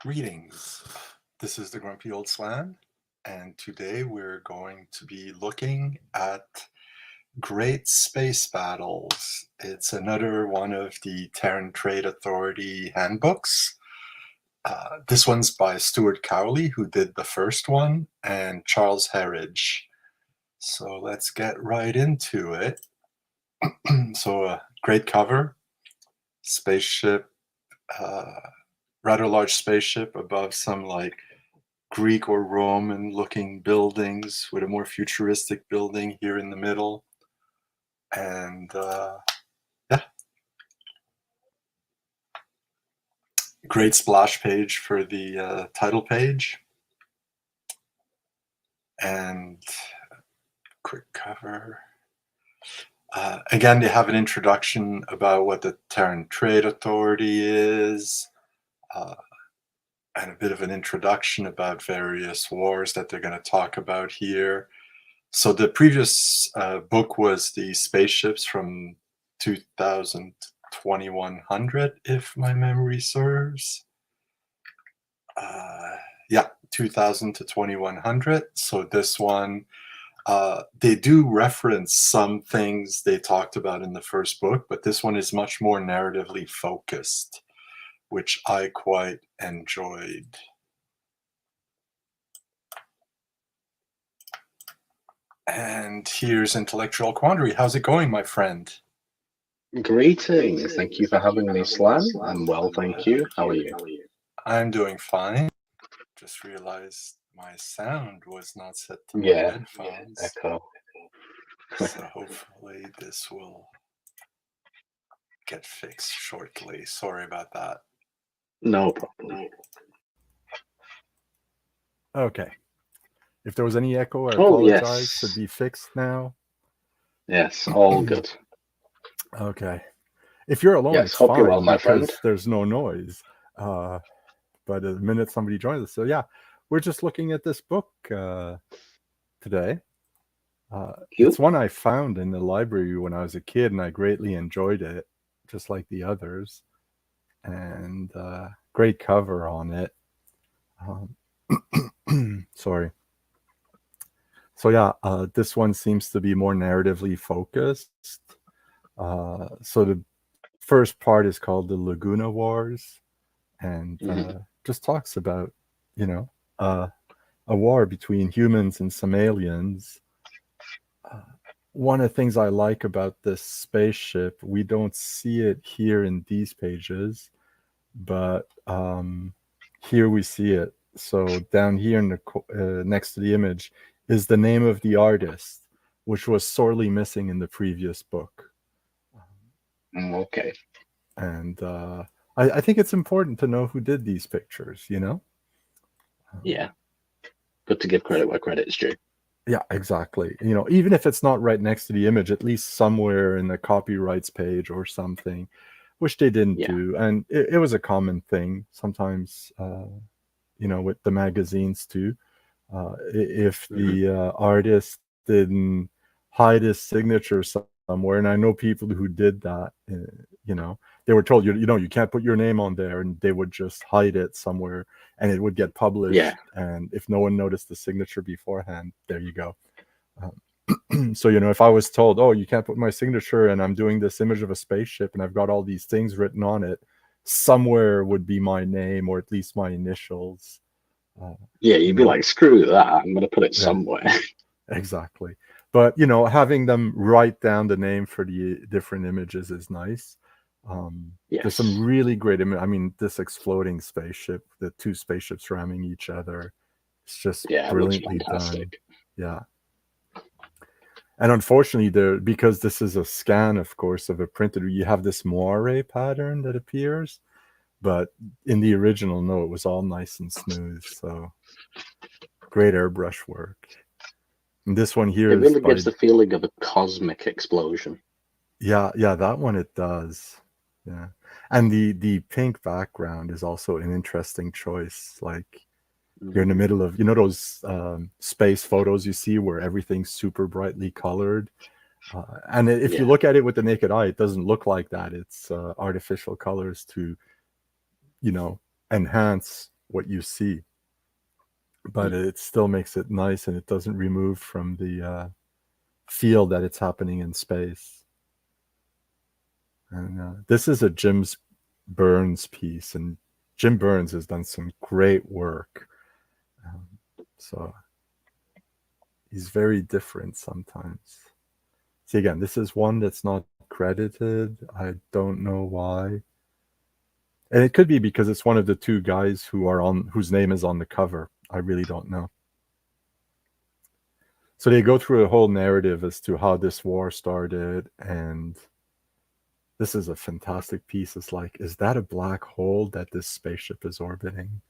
Greetings. This is the Grumpy Old Slan, and today we're going to be looking at Great Space Battles. It's another one of the Terran Trade Authority handbooks. This one's by Stewart Cowley, who did the first one, and Charles Herridge. So let's get right into it. So a great cover, spaceship, rather large spaceship above some like Greek or Roman looking buildings with a more futuristic building here in the middle. And yeah, great splash page for the title page. And quick cover. Again, they have an introduction about what the Terran Trade Authority is. And a bit of an introduction about various wars that they're going to talk about here. So the previous book was the spaceships from 2000 to 2100, if my memory serves. Yeah, 2000 to 2100. So this one, they do reference some things they talked about in the first book, but this one is much more narratively focused, which I quite enjoyed. And here's Intellectual Quandary. How's it going, my friend? Greetings. Thank you for having me, Slan. I'm well, thank you. How are you? I'm doing fine. Just realized my sound was not set to my headphones. Echo. So hopefully this will get fixed shortly. Sorry about that. No problem. Okay. If there was any echo, I apologize. Yes. Should be fixed now. Yes, all good. Okay. If you're alone, Yes, it's hope fine you're well, my because friend. there's no noise. But the minute somebody joins us, so yeah, we're just looking at this book today. It's one I found in the library when I was a kid, and I greatly enjoyed it, just like the others. And great cover on it. Sorry. So yeah, this one seems to be more narratively focused. So the first part is called the Laguna Wars, and just talks about, a war between humans and some aliens. One of the things I like about this spaceship, we don't see it here in these pages, but here we see it. So down here in the next to the image is the name of the artist, which was sorely missing in the previous book. Okay. And I think it's important to know who did these pictures, Yeah. Good to give credit where credit's due. Yeah, exactly. Even if it's not right next to the image, at least somewhere in the copyrights page or something, which they didn't do. And it was a common thing sometimes, with the magazines too. If the artist didn't hide his signature somewhere, and I know people who did that, they were told, you can't put your name on there, and they would just hide it somewhere and it would get published. Yeah. And if no one noticed the signature beforehand, there you go. So, if I was told, oh, you can't put my signature, and I'm doing this image of a spaceship and I've got all these things written on it, somewhere would be my name or at least my initials. Yeah, you'd be like, screw that, I'm going to put it somewhere. Exactly. But, having them write down the name for the different images is nice. There's some really great images. I mean, this exploding spaceship, the two spaceships ramming each other, it's just brilliantly done. Yeah. And unfortunately, because this is a scan, of course, of a printed, you have this moire pattern that appears. But in the original, no, it was all nice and smooth. So great airbrush work. And this one here it really gives the feeling of a cosmic explosion. Yeah, that one it does. Yeah. And the pink background is also an interesting choice. Like you're in the middle of, those space photos you see where everything's super brightly colored. And if you look at it with the naked eye, it doesn't look like that. It's artificial colors to, enhance what you see. But it still makes it nice, and it doesn't remove from the feel that it's happening in space. And this is a Jim Burns piece, and Jim Burns has done some great work. So he's very different sometimes. See, again, this is one that's not credited. I don't know why. And it could be because it's one of the two guys whose name is on the cover. I really don't know. So they go through a whole narrative as to how this war started, and this is a fantastic piece. It's like, is that a black hole that this spaceship is orbiting?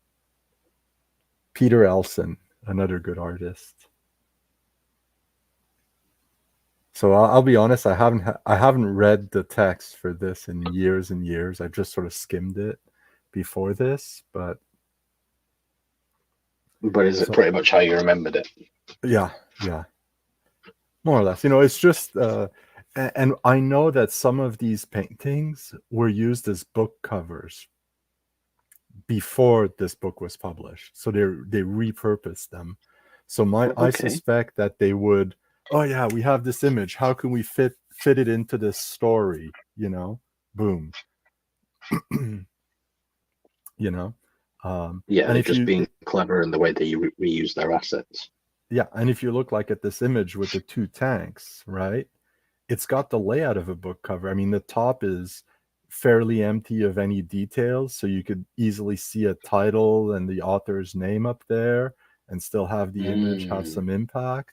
Peter Elson, another good artist. So I'll be honest, I haven't read the text for this in years and years. I just sort of skimmed it before this, but is it pretty much how you remembered it? Yeah, more or less. It's just, and I know that some of these paintings were used as book covers before this book was published, so they repurposed them. So I suspect that they would. Oh yeah, we have this image. How can we fit it into this story? Boom. Yeah, and they're just being clever in the way they reuse their assets. Yeah, and if you look like at this image with the two tanks, right? It's got the layout of a book cover. I mean, the top is fairly empty of any details, so you could easily see a title and the author's name up there and still have the image have some impact.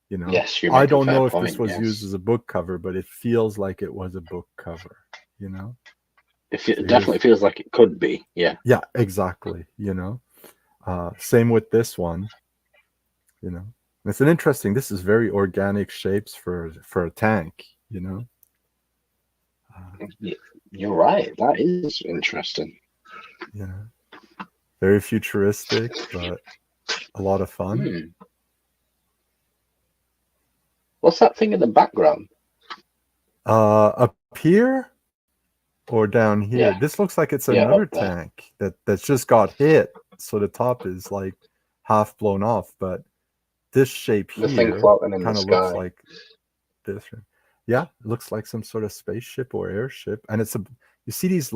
Yes, I don't know if this was used as a book cover, but it feels like it was a book cover, It definitely feels like it could be, yeah. Yeah, exactly, Same with this one, It's an interesting, this is very organic shapes for a tank, You're right, that is interesting. Very futuristic, but a lot of fun. What's that thing in the background? Up here or down here? Yeah. This looks like it's another tank that's just got hit, so the top is like half blown off, but this shape here kind of looks like this. Yeah, it looks like some sort of spaceship or airship, and you see these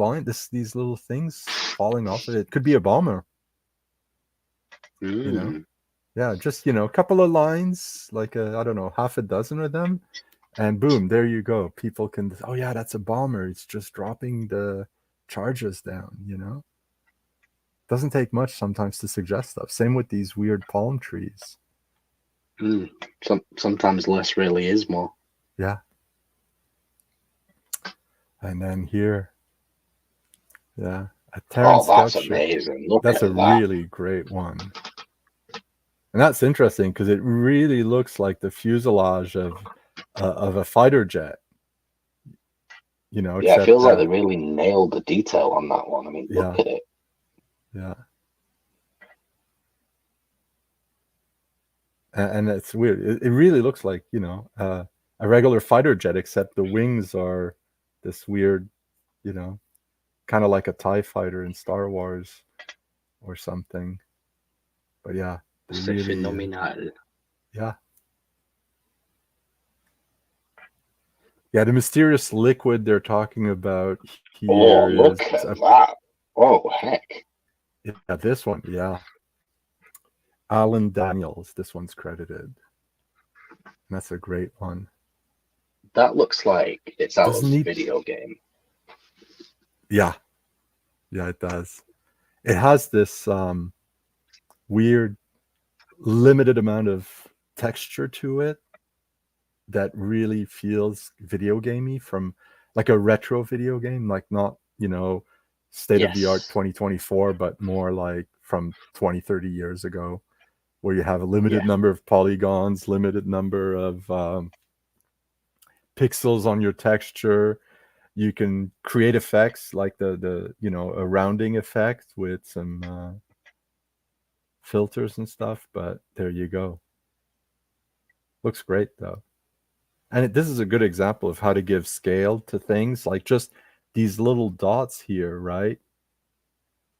these little things falling off of it. It could be a bomber. Yeah, just a couple of lines, like I don't know, half a dozen of them, and boom, there you go. People can, oh yeah, that's a bomber. It's just dropping the charges down. Doesn't take much sometimes to suggest stuff. Same with these weird palm trees. Sometimes less really is more. Yeah. And then here, yeah, a Terran that's amazing. That's a really great one. And that's interesting because it really looks like the fuselage of a fighter jet. It feels like they really nailed the detail on that one. I mean, look at it. Yeah. And it's weird. It really looks like, a regular fighter jet, except the wings are this weird, kind of like a TIE fighter in Star Wars or something. But yeah. Phenomenal. Yeah. Yeah, the mysterious liquid they're talking about here. Oh, look at that. Oh, heck. Yeah, this one, yeah. Alan Daniels, this one's credited. And that's a great one. That looks like it's out of a video game. Yeah. Yeah, it does. It has this weird limited amount of texture to it that really feels video gamey, from like a retro video game, like not, state of the art 2024, but more like from 20-30 years ago, where you have a limited number of polygons, limited number of pixels on your texture. You can create effects like the a rounding effect with some filters and stuff, but there you go. Looks great though. And this is a good example of how to give scale to things, like just these little dots here, right?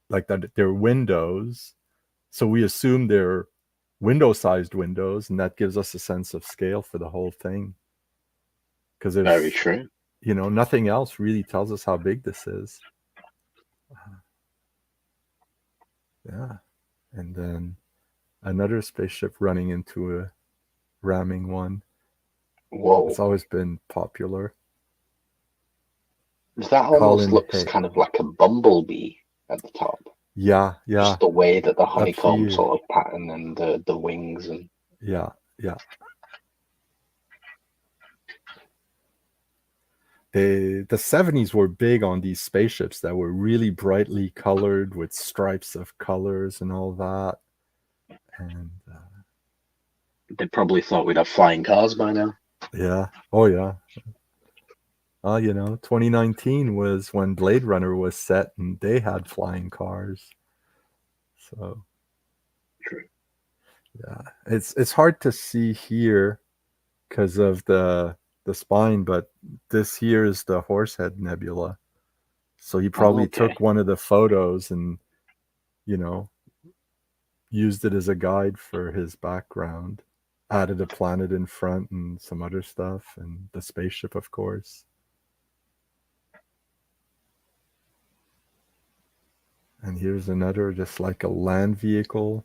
like that they're windows. So we assume they're window-sized windows, and that gives us a sense of scale for the whole thing. Because Very there's, true. nothing else really tells us how big this is. Yeah. And then another spaceship running into a ramming one. Whoa. It's always been popular. That almost Colin looks Hay. kind of like a bumblebee at the top. Yeah. Just the way that the honeycomb here. sort of pattern and the wings and Yeah. The 70s were big on these spaceships that were really brightly colored with stripes of colors and all that. And they probably thought we'd have flying cars by now. yeah. Oh, yeah. 2019 was when Blade Runner was set and they had flying cars. So True. yeah, it's hard to see here because of the spine, but this here is the Horsehead Nebula. So he probably took one of the photos and, used it as a guide for his background, added a planet in front and some other stuff, and the spaceship, of course. And here's another, just like a land vehicle.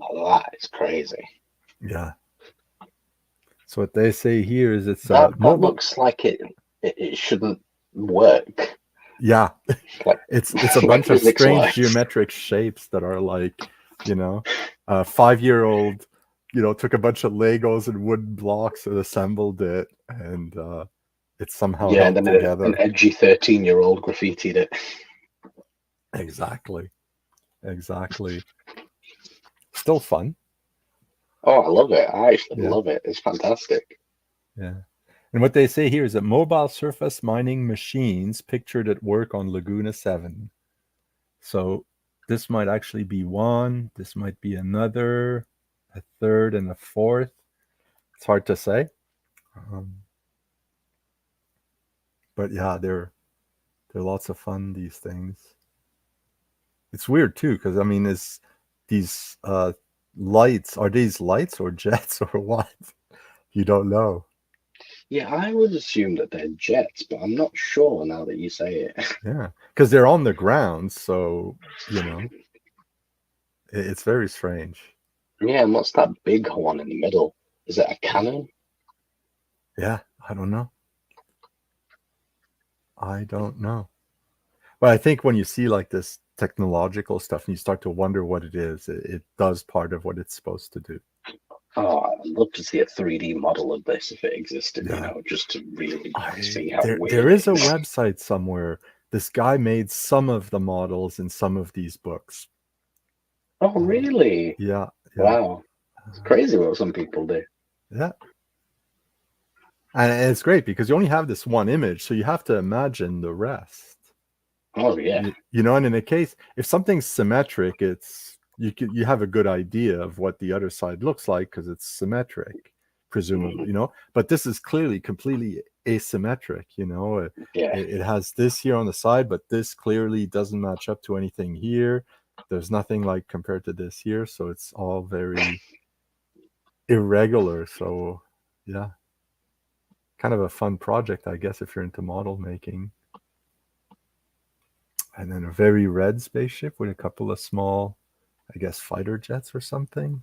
Oh, that is crazy. Yeah. So what they say here is it's that looks like it shouldn't work. Yeah. Like, it's a bunch of strange wise. geometric shapes that are like, a 5-year-old, took a bunch of Legos and wooden blocks and assembled it, and it's somehow held and then together. An edgy 13-year-old graffitied it. Exactly. Still fun. Oh, I love it. I actually love it. It's fantastic. Yeah. And what they say here is that mobile surface mining machines pictured at work on Laguna 7. So this might actually be one. This might be another, a third, and a fourth. It's hard to say. But yeah, they're lots of fun, these things. It's weird too, because is these lights, are these lights or jets or what? You don't know. Yeah, I would assume that they're jets, but I'm not sure now that you say it. Yeah, because they're on the ground, so it's very strange. Yeah, and what's that big one in the middle? Is it a cannon? Yeah, I don't know. But I think when you see like this technological stuff and you start to wonder what it is, it does part of what it's supposed to do. Oh, I'd love to see a 3D model of this if it existed, just to really see how weird there is a website somewhere. This guy made some of the models in some of these books. Oh, really? Yeah. Wow. It's crazy what some people do. Yeah. And it's great because you only have this one image, so you have to imagine the rest. Oh, yeah. And in a case, if something's symmetric, you have a good idea of what the other side looks like because it's symmetric, presumably, But this is clearly completely asymmetric, It has this here on the side, but this clearly doesn't match up to anything here. There's nothing like compared to this here, so it's all very irregular. So, yeah, kind of a fun project, I guess, if you're into model making. And then a very red spaceship with a couple of small, I guess, fighter jets or something.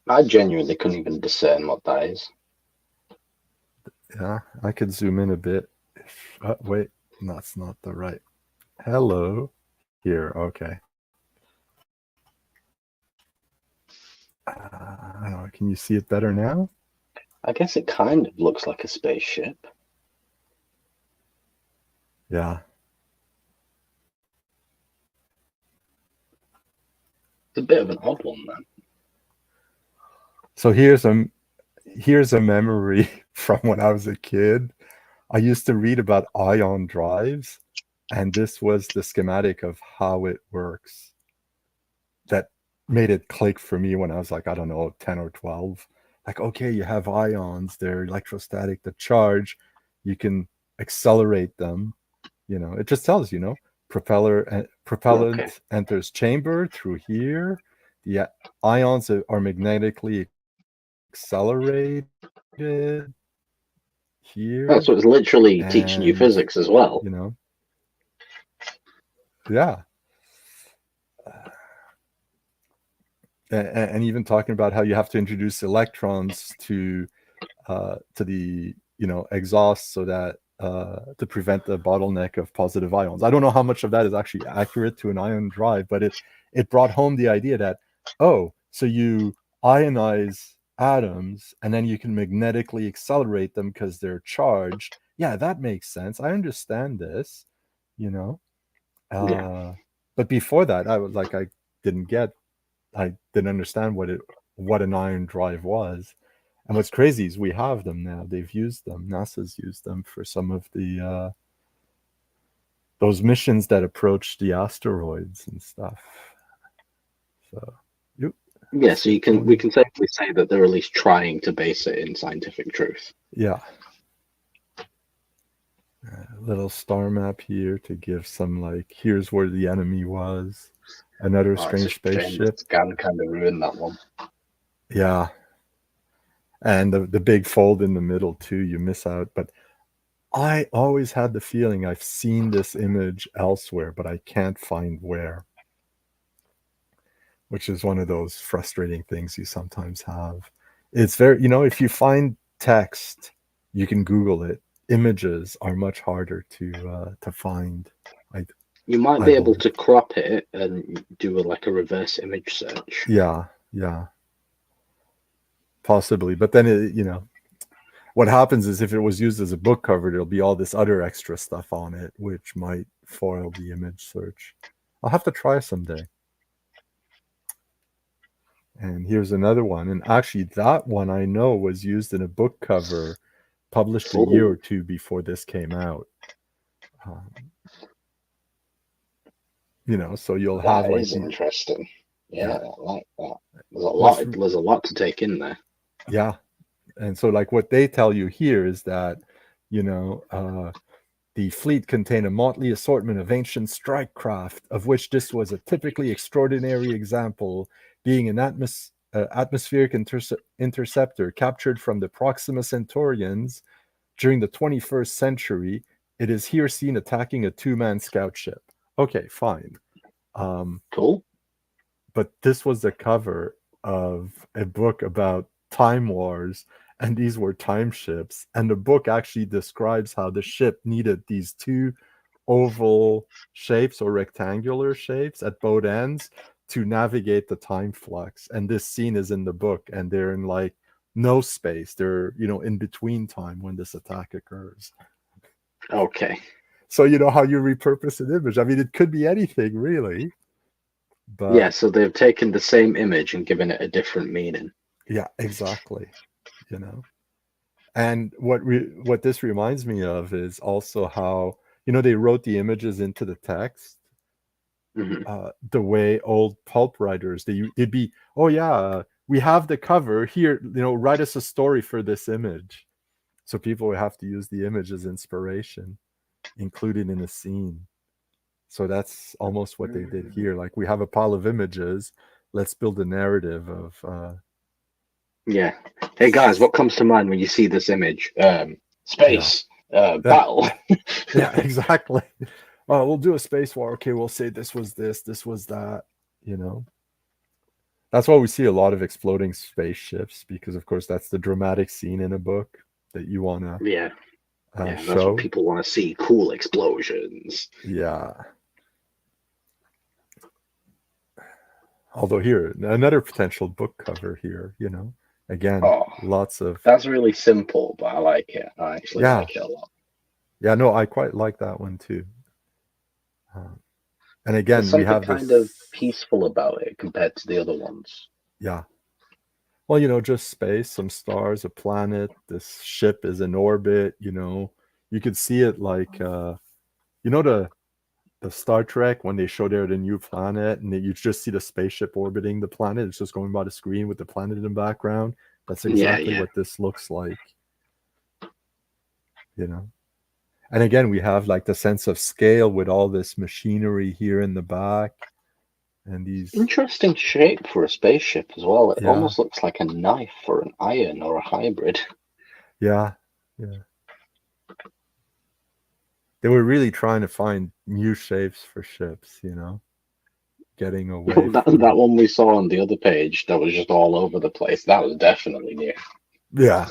I genuinely couldn't even discern what that is. Yeah, I could zoom in a bit. Wait, that's not the right. Hello. Here, okay. I don't know, can you see it better now? I guess it kind of looks like a spaceship. Yeah. It's a bit of an odd one, then. So here's a memory from when I was a kid. I used to read about ion drives, and this was the schematic of how it works. That made it click for me when I was like, I don't know, 10 or 12. Like, okay, you have ions, they're electrostatic, the charge, you can accelerate them. It just tells propellant enters chamber through here. The ions are magnetically accelerated here. Oh, so it's literally teaching you physics as well. Yeah. And even talking about how you have to introduce electrons to the exhaust so that to prevent the bottleneck of positive ions. I don't know how much of that is actually accurate to an ion drive, but it brought home the idea that, so you ionize atoms and then you can magnetically accelerate them because they're charged. Yeah, that makes sense. I understand this, Yeah. But before that, I was like, I didn't understand what an ion drive was. And what's crazy is we have them now. They've used them. NASA's used them for some of the those missions that approach the asteroids and stuff. So, yeah. So we can safely say that they're at least trying to base it in scientific truth. Yeah. A little star map here to give some here's where the enemy was. Another strange spaceship. Scan kind of ruined that one. Yeah. And the big fold in the middle too, you miss out. But I always had the feeling I've seen this image elsewhere, but I can't find where. Which is one of those frustrating things you sometimes have. It's very, if you find text, you can Google it. Images are much harder to find. You might be able to crop it and do a reverse image search. Yeah. Possibly. But then, what happens is if it was used as a book cover, there'll be all this other extra stuff on it, which might foil the image search. I'll have to try someday. And here's another one. And actually, that one I know was used in a book cover published a year or two before this came out. So you'll have that is interesting. Yeah, I like that. There's a lot to take in there. Yeah. And so what they tell you here is that, the fleet contained a motley assortment of ancient strike craft, of which this was a typically extraordinary example, being an atmospheric interceptor captured from the Proxima Centaurians during the 21st century. It is here seen attacking a two-man scout ship. Okay, fine. Cool. But this was the cover of a book about time wars, and these were time ships. And the book actually describes how the ship needed these two oval shapes or rectangular shapes at both ends to navigate the time flux. And this scene is in the book, and they're in no space. They're, in between time when this attack occurs. Okay. So how you repurpose an image. I mean, it could be anything, really. But yeah, so they've taken the same image and given it a different meaning. Yeah, exactly. And what this reminds me of is also how, they wrote the images into the text. Mm-hmm. The way old pulp writers, they'd be, we have the cover here, write us a story for this image. So people would have to use the image as inspiration, included in a scene. So that's almost what they did here. We have a pile of images. Let's build a narrative of. Yeah. Hey guys, what comes to mind when you see this image? Space. Battle. Yeah, exactly. We'll do a space war. Okay, we'll say this was this was that. That's why we see a lot of exploding spaceships, because of course that's the dramatic scene in a book that you want to. Yeah. That's what people want to see. Cool explosions. Yeah. Although here, another potential book cover here, again, lots of. That's really simple, but I like it. I actually like it a lot. Yeah, no, I quite like that one too. And again, we have kind of peaceful about it compared to the other ones. Yeah. Well, just space, some stars, a planet. This ship is in orbit. You could see it the Star Trek when they show there the new planet, and you just see the spaceship orbiting the planet. It's just going by the screen with the planet in the background. That's exactly what this looks like. And again, we have like the sense of scale with all this machinery here in the back, and these Interesting shape for a spaceship as well. It Yeah. almost looks like a knife or an iron or a hybrid. Yeah. They were really trying to find new shapes for ships, getting away that from one we saw on the other page that was just all over the place. That was definitely new. Yeah,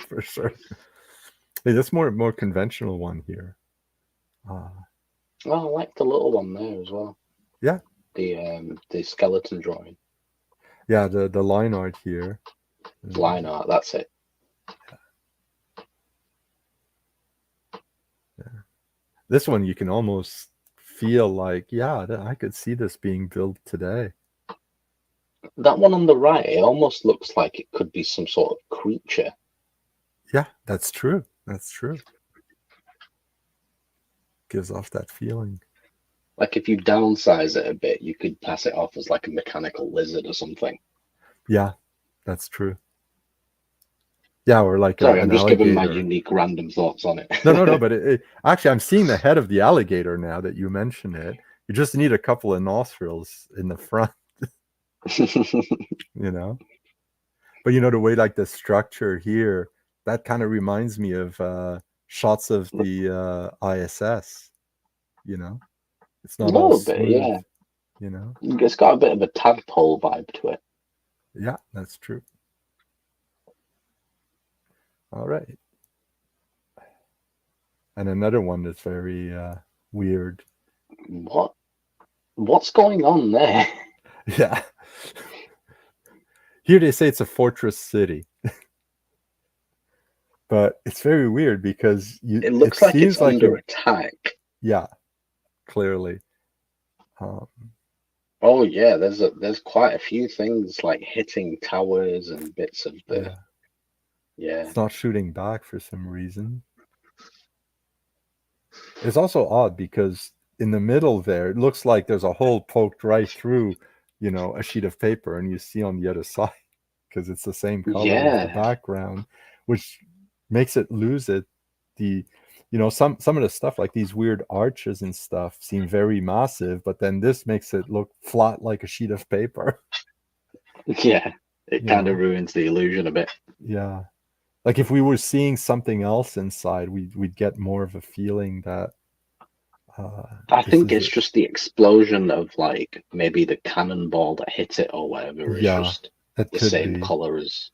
for sure. Hey, that's more conventional one here. Oh, I like the little one there as well. Yeah. The skeleton drawing. Yeah, the line art here. Line art, that's it. Yeah. This one you can almost feel like, I could see this being built today. That one on the right, it almost looks like it could be some sort of creature. Yeah, that's true. That's true. Gives off that feeling. Like if you downsize it a bit, you could pass it off as like a mechanical lizard or something. Yeah, that's true. Yeah, or like Sorry, an I'm just alligator. giving my unique random thoughts on it. No, but actually, I'm seeing the head of the alligator now that you mention it. You just need a couple of nostrils in the front, But the way like the structure here, that kind of reminds me of shots of the ISS. It's not A all little smooth, bit, yeah. It's got a bit of a tadpole vibe to it. Yeah, that's true. All right. And another one that's very weird. What's going on there? Yeah. Here they say it's a fortress city. But it's very weird because it looks like it's under attack. Yeah, clearly. Oh yeah, there's quite a few things like hitting towers and bits of the. Yeah. It's not shooting back for some reason. It's also odd because in the middle there, it looks like there's a hole poked right through, a sheet of paper, and you see on the other side because it's the same color as the background, which makes it lose it. Some of the stuff like these weird arches and stuff seem very massive, but then this makes it look flat like a sheet of paper. Yeah, it kind of ruins the illusion a bit. Yeah. Like if we were seeing something else inside, we'd get more of a feeling that. I think it's just the explosion of like maybe the cannonball that hit it or whatever is just the same color as.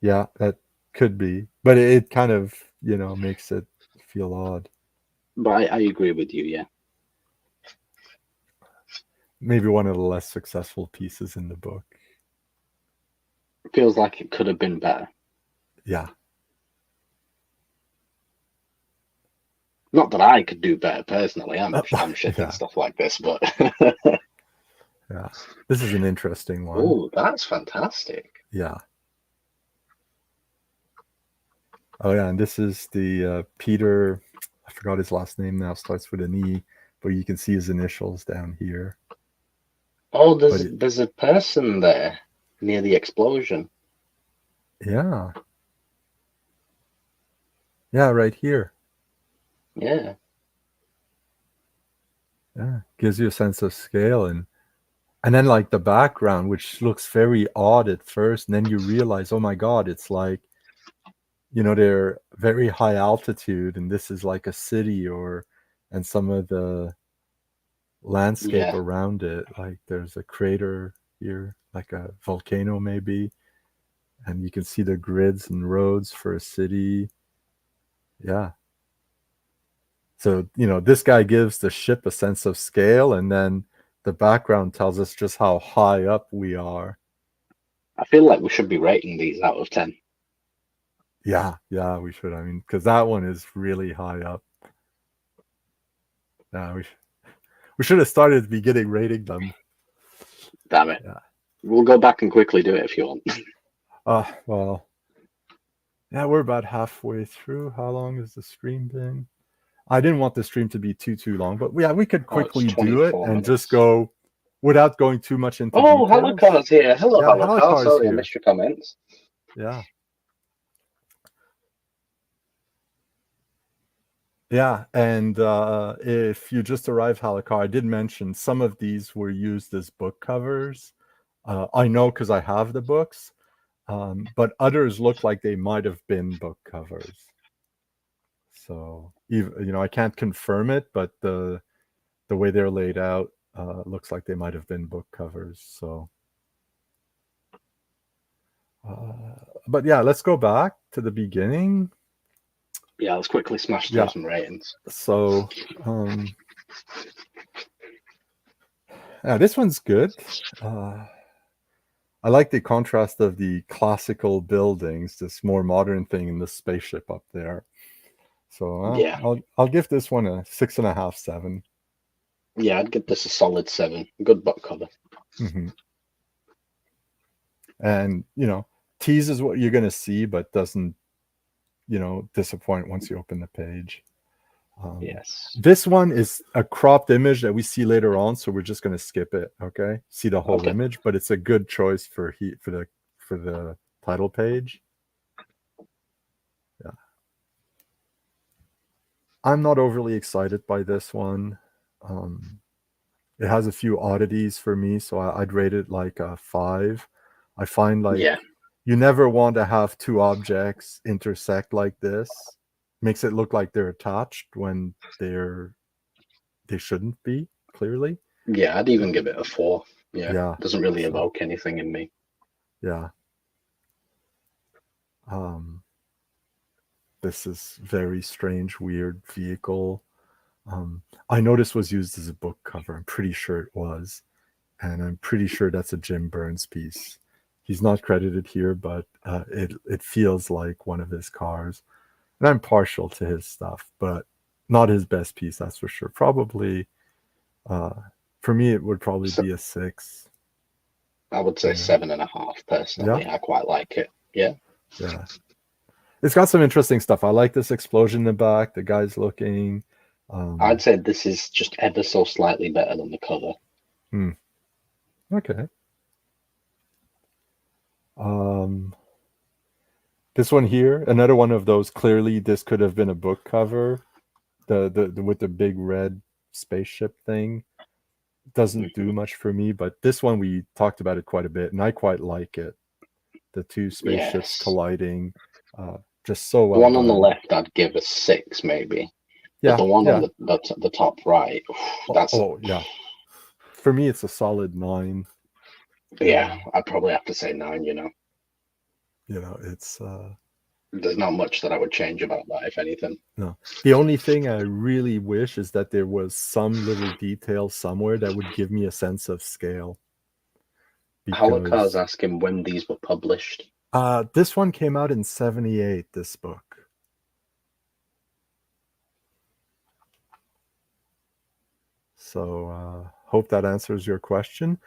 Yeah, that could be, but it kind of makes it feel odd. But I agree with you. Yeah. Maybe one of the less successful pieces in the book. It feels like it could have been better. Yeah. Not that I could do better personally. I'm shipping stuff like this, but. Yeah, this is an interesting one. Oh, that's fantastic. Yeah. Oh yeah, and this is the Peter. I forgot his last name now. Starts with an E, but you can see his initials down here. Oh, there's a person there near the explosion. Yeah. Yeah, right here. Yeah. Yeah, gives you a sense of scale, and then like the background, which looks very odd at first, and then you realize, oh my God, it's like, they're very high altitude, and this is like a city, and some of the landscape around it, like there's a crater here, like a volcano maybe, and you can see the grids and roads for a city. Yeah. So, this guy gives the ship a sense of scale, and then the background tells us just how high up we are. I feel like we should be rating these out of 10. Yeah, we should. I mean, because that one is really high up. Yeah, we should have started at the beginning rating them. Damn it. Yeah. We'll go back and quickly do it if you want. Well, yeah, we're about halfway through. How long has the stream been? I didn't want the stream to be too long, but yeah, we could quickly do it and minutes. Just go without going too much into details. Oh, Helicar's here. Hello, Helicar. Sorry, I missed your comments. Yeah. Yeah, and if you just arrived, Halakar, I did mention some of these were used as book covers. I know because I have the books, but others look like they might have been book covers. So, I can't confirm it, but the way they're laid out looks like they might have been book covers. So, but yeah, let's go back to the beginning. Yeah, let's quickly smash through some ratings. So, this one's good. I like the contrast of the classical buildings, this more modern thing, and the spaceship up there. So yeah, I'll give this one a 6.5, 7. Yeah, I'd give this a solid 7. Good book cover. Mm-hmm. And teases what you're going to see, but doesn't disappoint once you open the page. Yes. This one is a cropped image that we see later on, so we're just going to skip it. Okay, see the whole image, but it's a good choice for the title page. Yeah. I'm not overly excited by this one. It has a few oddities for me, so I'd rate it like a 5. I find you never want to have two objects intersect like this. Makes it look like they're attached when they shouldn't be, clearly. Yeah, I'd even give it a 4. Yeah. It doesn't really evoke anything in me. Yeah. This is very strange, weird vehicle. I noticed was used as a book cover. I'm pretty sure it was. And I'm pretty sure that's a Jim Burns piece. He's not credited here, but it feels like one of his cars. And I'm partial to his stuff, but not his best piece, that's for sure. Probably, for me, it would probably be a 6. I would say 7.5 personally. Yeah? I quite like it. Yeah. Yeah. It's got some interesting stuff. I like this explosion in the back. The guy's looking. I'd say this is just ever so slightly better than the cover. Okay. This one here, another one of those. Clearly, this could have been a book cover. The with the big red spaceship thing doesn't do much for me, but this one we talked about it quite a bit, and I quite like it. The two spaceships colliding, just so well. The one on the left, I'd give a 6 maybe. Yeah. But the one on the top right, that's yeah. For me, it's a solid 9. Yeah, I'd probably have to say 9. It's there's not much that I would change about that, if anything. No. The only thing I really wish is that there was some little detail somewhere that would give me a sense of scale. Halakar's asking when these were published. This one came out in 78, this book. So hope that answers your question.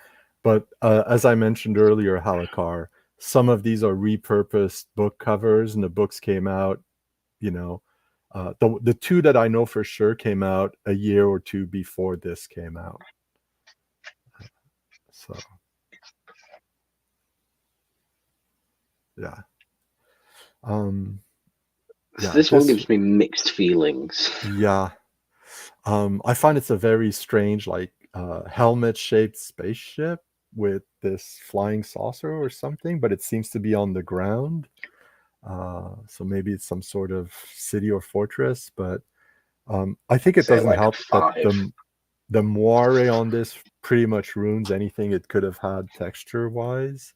But as I mentioned earlier, Halakar, some of these are repurposed book covers, and the books came out, the two that I know for sure came out a year or two before this came out. So, yeah. This one gives me mixed feelings. Yeah. I find it's a very strange, helmet-shaped spaceship with this flying saucer or something, but it seems to be on the ground. So maybe it's some sort of city or fortress, but I think it doesn't help that the moire on this pretty much ruins anything it could have had texture-wise.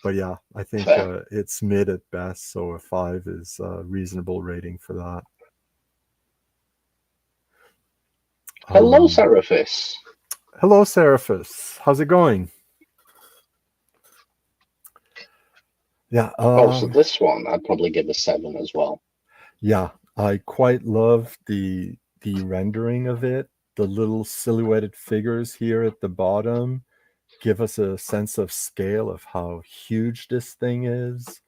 But yeah, I think it's mid at best, so a 5 is a reasonable rating for that. Hello, Seraphis. Hello, Seraphis. How's it going? Yeah. So this one, I'd probably give a 7 as well. Yeah, I quite love the rendering of it. The little silhouetted figures here at the bottom give us a sense of scale of how huge this thing is,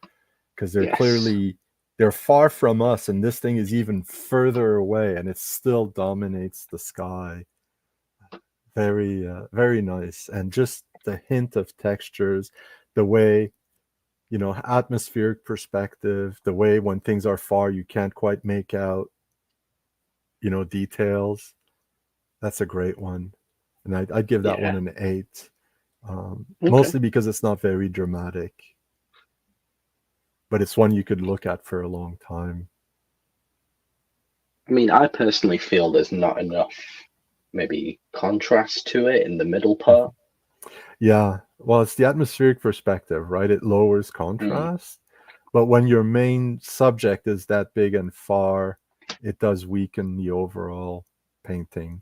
because they're far from us, and this thing is even further away, and it still dominates the sky. Very, very nice. And just the hint of textures, the way, atmospheric perspective, the way when things are far, you can't quite make out, details. That's a great one. And I'd give that one an 8. Mostly because it's not very dramatic. But it's one you could look at for a long time. I mean, I personally feel there's not enough maybe contrast to it in the middle part. Yeah, well, it's the atmospheric perspective, right? It lowers contrast. But when your main subject is that big and far, it does weaken the overall painting.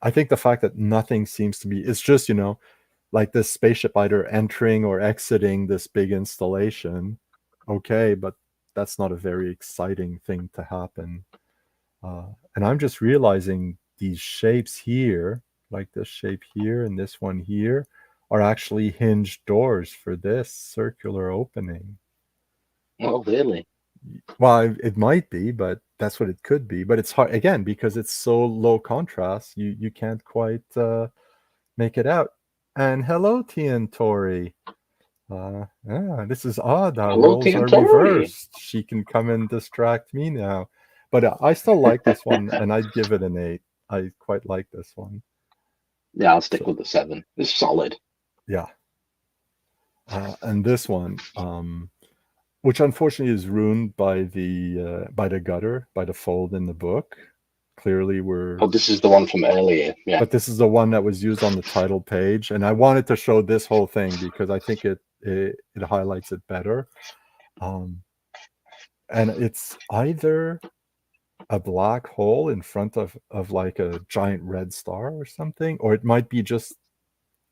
I think the fact that nothing seems to be, it's just, like this spaceship either entering or exiting this big installation. Okay, but that's not a very exciting thing to happen. And I'm just realizing these shapes here, like this shape here and this one here, are actually hinged doors for this circular opening. Oh, really? Well, it might be, but that's what it could be. But it's hard, again, because it's so low contrast, you can't quite make it out. And hello, Tian Tori. Yeah, this is odd. Our roles are reversed. She can come and distract me now. But I still like this one, and I'd give it an 8. I quite like this one. Yeah, I'll stick with the 7. It's solid. Yeah. And this one, which unfortunately is ruined by the gutter, by the fold in the book. Clearly we're... Oh, this is the one from earlier, yeah. But this is the one that was used on the title page, and I wanted to show this whole thing because I think it highlights it better. And it's either a black hole in front of like a giant red star or something, or it might be just,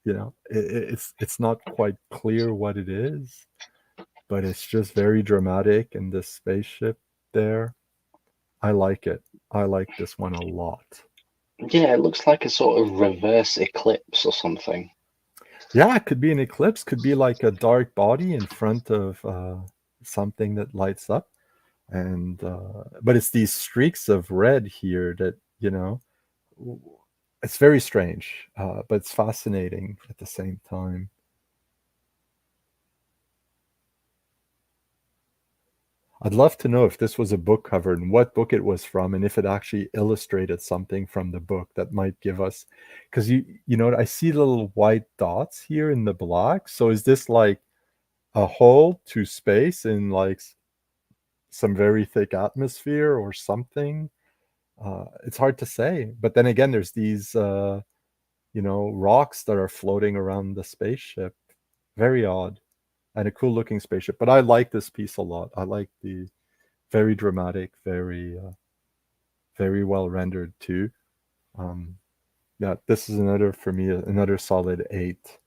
it's not quite clear what it is, but it's just very dramatic in this spaceship there. I like it. I like this one a lot. Yeah, it looks like a sort of reverse eclipse or something. Yeah, it could be an eclipse, could be like a dark body in front of something that lights up. And but it's these streaks of red here that, it's very strange, but it's fascinating at the same time. I'd love to know if this was a book cover and what book it was from, and if it actually illustrated something from the book that might give us, because I see little white dots here in the black. So is this like a hole to space in like some very thick atmosphere or something? It's hard to say. But then again, there's these rocks that are floating around the spaceship. Very odd. And a cool looking spaceship. But I like this piece a lot. I like the very dramatic, very very well rendered too. Yeah, this is for me another solid 8.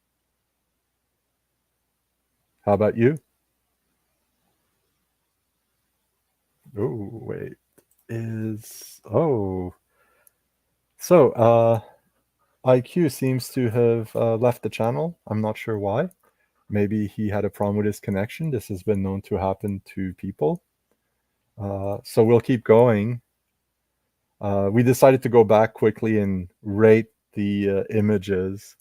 How about you? Oh, wait. So IQ seems to have left the channel. I'm not sure why. Maybe he had a problem with his connection. This has been known to happen to people. So we'll keep going. We decided to go back quickly and rate the images.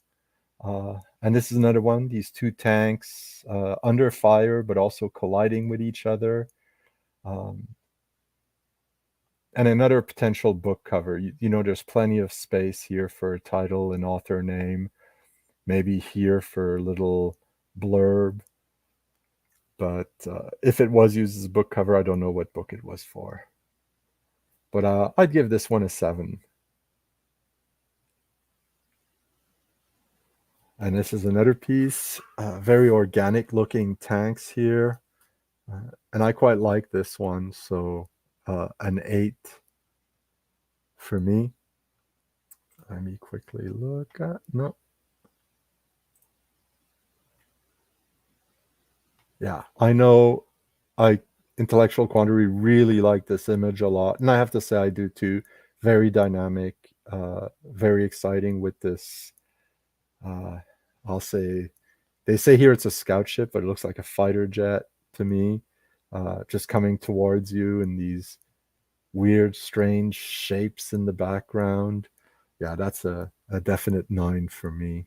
And this is another one, these two tanks under fire, but also colliding with each other. And another potential book cover. There's plenty of space here for a title and author name. Maybe here for a little blurb. But if it was used as a book cover, I don't know what book it was for. But I'd give this one a 7. And this is another piece. Very organic looking tanks here. And I quite like this one. So an 8 for me. Let me quickly look at... No. Yeah, I know Intellectual Quandary really like this image a lot. And I have to say I do too. Very dynamic, very exciting with this. I'll say, they say here it's a scout ship, but it looks like a fighter jet to me. Just coming towards you in these weird, strange shapes in the background. Yeah, that's a definite 9 for me.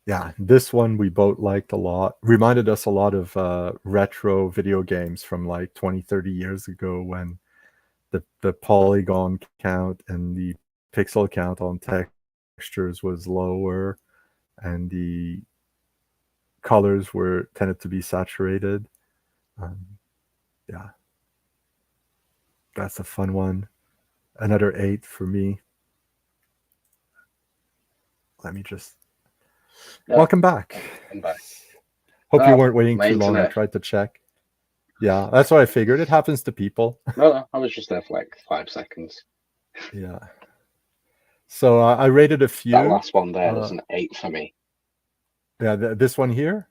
Yeah, this one we both liked a lot. Reminded us a lot of retro video games from like 20, 30 years ago when the polygon count and the pixel count on textures was lower and the colors were tended to be saturated. Yeah, that's a fun one. Another 8 for me. Let me just welcome back. I'm back. Hope you weren't waiting my too long. I internet. tried to check. Yeah, that's what I figured. It happens to people. No, I was just there for like 5 seconds. Yeah. So I rated a few. That last one there is an 8 for me. Yeah, this one here.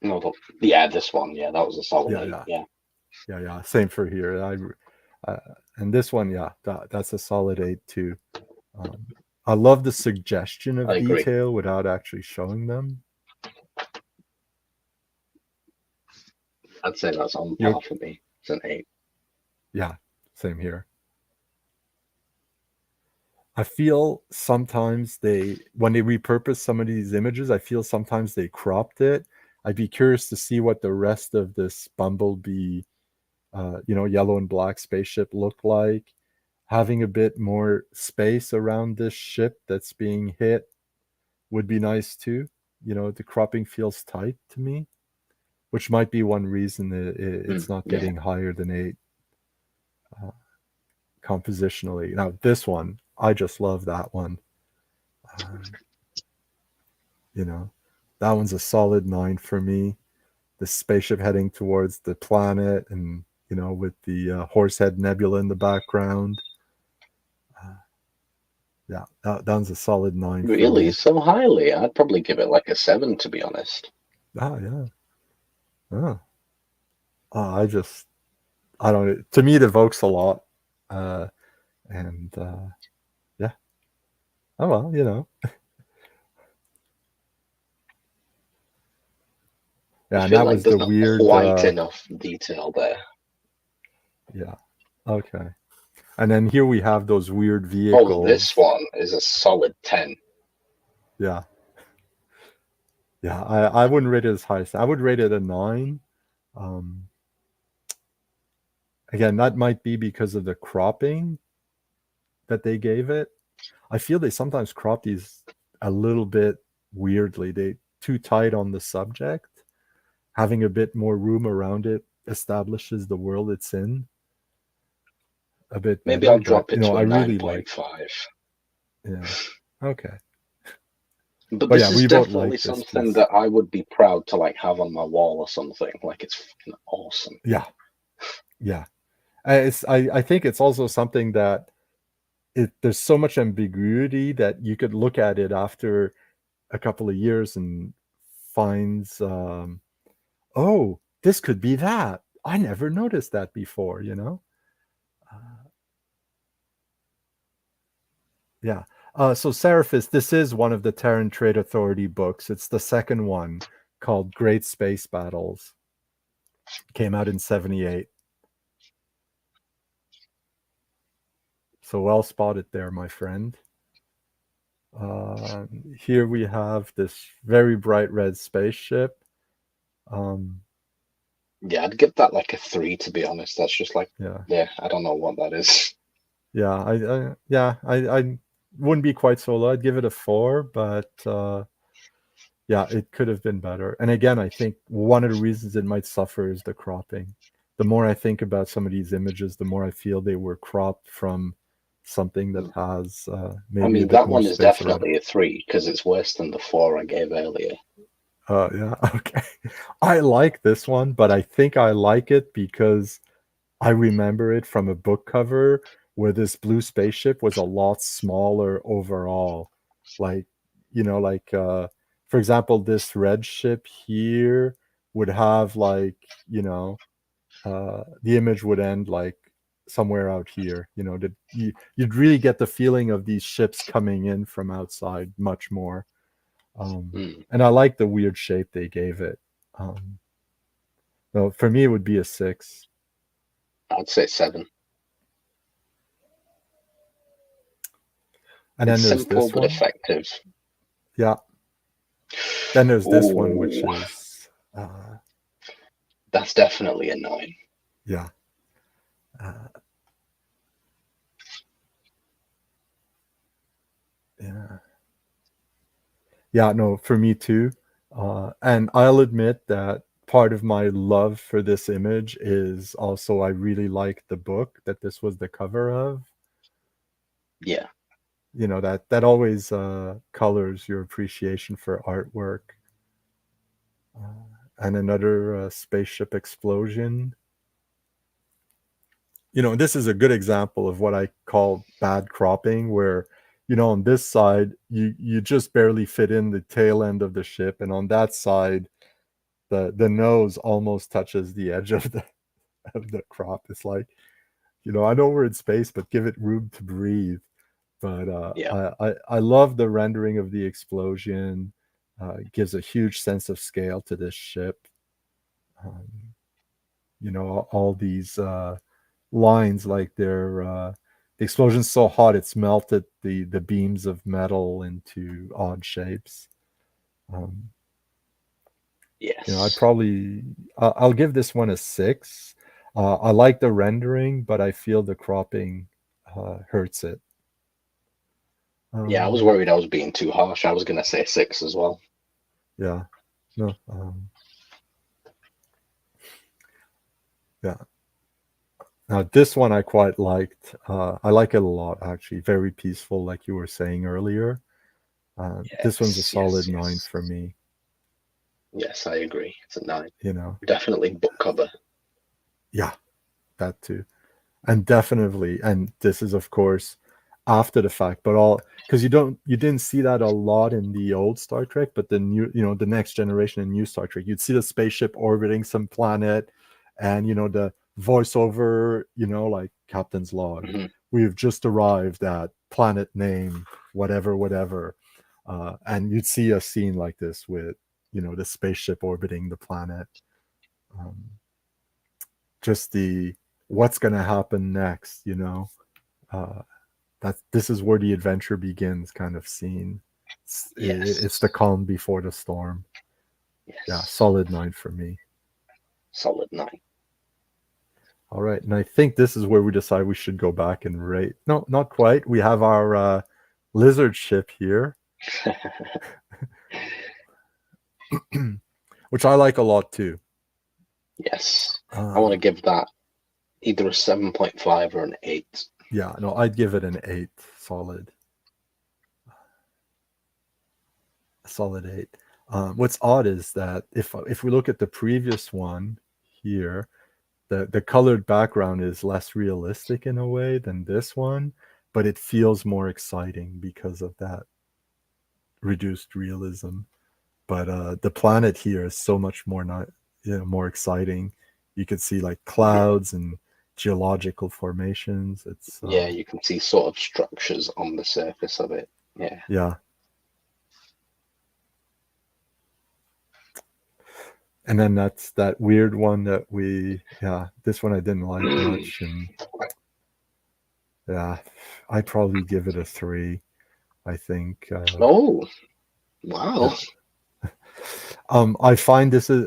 No, this one. Yeah, that was a solid 8. Yeah. Same for here. And this one, yeah, that's a solid 8 too. I love the suggestion of detail without actually showing them. I'd say that's on par for me. It's an 8. Yeah, same here. I feel sometimes when they repurpose some of these images, I feel sometimes they cropped it. I'd be curious to see what the rest of this Bumblebee, yellow and black spaceship look like. Having a bit more space around this ship that's being hit would be nice too. The cropping feels tight to me, which might be one reason it's not getting higher than 8 compositionally. Now, this one, I just love that one. That one's a solid 9 for me. The spaceship heading towards the planet and, with the Horsehead Nebula in the background. That one's a solid 9. Really? So highly? I'd probably give it like a 7, to be honest. Yeah. Oh. I don't. To me, it evokes a lot, and yeah. Oh well, Yeah, and that was the weird. Quite enough detail there. Yeah. Okay. And then here we have those weird vehicles. Oh, this one is a solid 10. Yeah. Yeah, I wouldn't rate it as high. I would rate it a 9. Again, that might be because of the cropping that they gave it. I feel they sometimes crop these a little bit weirdly. They too tight on the subject. Having a bit more room around it establishes the world it's in a bit better. Maybe I'll drop it to a 9.5. Yeah. Okay. But this is definitely something that I would be proud to have on my wall or something. It's fucking awesome. Yeah. I think it's also something that there's so much ambiguity that you could look at it after a couple of years and finds, oh, this could be that. I never noticed that before, Yeah. So Seraphis, this is one of the Terran Trade Authority books. It's the second one, called Great Space Battles. Came out in 1978. So well spotted there, my friend. Here we have this very bright red spaceship. Yeah, I'd give that a 3, to be honest. That's just I don't know what that is. Yeah, I wouldn't be quite so low. I'd give it a 4, but it could have been better. And again, I think one of the reasons it might suffer is the cropping. The more I think about some of these images, the more I feel they were cropped from something that has maybe that one is definitely a 3 because it's worse than the 4 I gave earlier. Yeah, okay. I like this one, but I think I like it because I remember it from a book cover where this blue spaceship was a lot smaller overall. For example, this red ship here would have the image would end somewhere out here. You'd really get the feeling of these ships coming in from outside much more. And I like the weird shape they gave it. So for me, it would be a 6. I'd say 7. And then it's there's simple this but one. effective. Yeah. Then there's this one, which is that's definitely a 9. Yeah. Yeah. Yeah, no, for me too. And I'll admit that part of my love for this image is also I really like the book that this was the cover of. Yeah. You know, that always colors your appreciation for artwork. And another spaceship explosion. You know, this is a good example of what I call bad cropping, where, you know, on this side, you just barely fit in the tail end of the ship, and on that side, the nose almost touches the edge of the crop. It's like, you know, I know we're in space, but give it room to breathe. But Yeah. I love the rendering of the explosion. It gives a huge sense of scale to this ship. You know, all these lines, like the explosion's so hot it's melted the beams of metal into odd shapes. Yes. You know, I'll give this one a 6. I like the rendering, but I feel the cropping hurts it. Yeah, I was worried I was being too harsh. I was going to say 6 as well. Yeah. No. Yeah. Now this one I quite liked. I like it a lot, actually. Very peaceful, like you were saying earlier. This one's a solid 9 for me. Yes, I agree. It's a 9. You know, definitely book cover. Yeah, that too, and definitely. And this is, of course, after the fact, but all because you didn't see that a lot in the old Star Trek, but the new, you know, the next generation and new Star Trek, you'd see the spaceship orbiting some planet, and you know the voiceover, you know, like Captain's log. Mm-hmm. We've just arrived at planet name, whatever, whatever. And you'd see a scene like this with, you know, the spaceship orbiting the planet. Just the what's going to happen next, you know. This is where the adventure begins kind of scene. It's the calm before the storm. Yes. Yeah, solid 9 for me. Solid 9. All right, and I think this is where we decide we should go back and rate. No, not quite. We have our lizard ship here, which I like a lot too. Yes, I want to give that either a 7.5 or an 8. Yeah, no, I'd give it an 8. Solid. Solid 8. What's odd is that if we look at the previous one here, the colored background is less realistic in a way than this one, but it feels more exciting because of that reduced realism. But the planet here is so much more more exciting. You can see like clouds and geological formations. It's you can see sort of structures on the surface of it. Yeah. And then that's that weird one that this one I didn't like much, and I'd probably give it a 3. I think. Oh, wow. Yeah. I find this is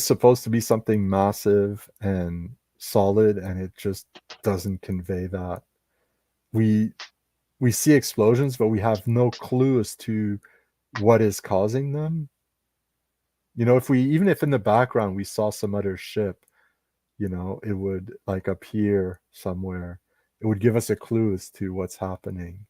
supposed to be something massive and solid, and it just doesn't convey that. We see explosions, but we have no clue as to what is causing them. You know, even if in the background we saw some other ship, you know, it would, like up here somewhere, it would give us a clue as to what's happening.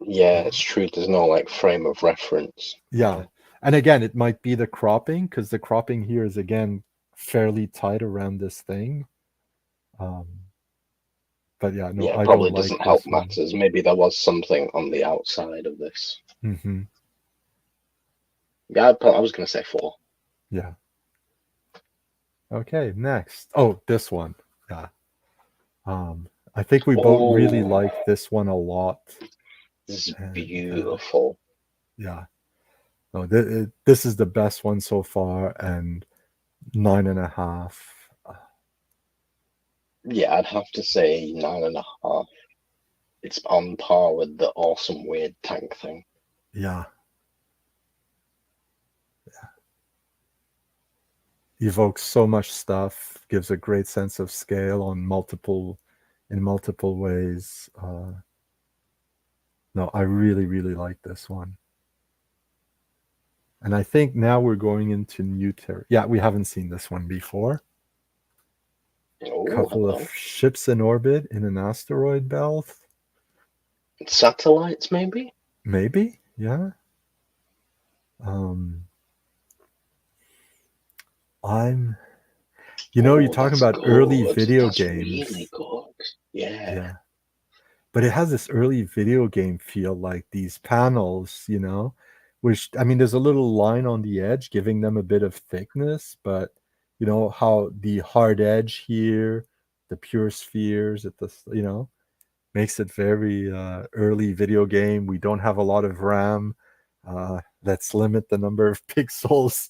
Yeah, it's true. There's no like frame of reference. Yeah. And again, it might be the cropping, because the cropping here is again fairly tight around this thing. But yeah, no, I probably don't doesn't like help this one. matters. Maybe there was something on the outside of this. Mm-hmm. Yeah, I was going to say 4. Yeah. Okay, next. Oh, this one. Yeah. I think we both really like this one a lot. This is beautiful. Yeah. No, this is the best one so far, and 9.5. Yeah, I'd have to say 9.5. it's on par with the awesome weird tank thing. Yeah. Evokes so much stuff, gives a great sense of scale in multiple ways. No, I really, really like this one. And I think now we're going into new territory. Yeah, we haven't seen this one before. Oh, Couple hello. of ships in orbit in an asteroid belt. Satellites, maybe? Maybe, yeah. You're talking about early video games. Really good. Yeah. Yeah. But it has this early video game feel, like these panels, which, I mean, there's a little line on the edge giving them a bit of thickness, but how the hard edge here, the pure spheres at the, makes it very early video game. We don't have a lot of RAM. Let's limit the number of pixels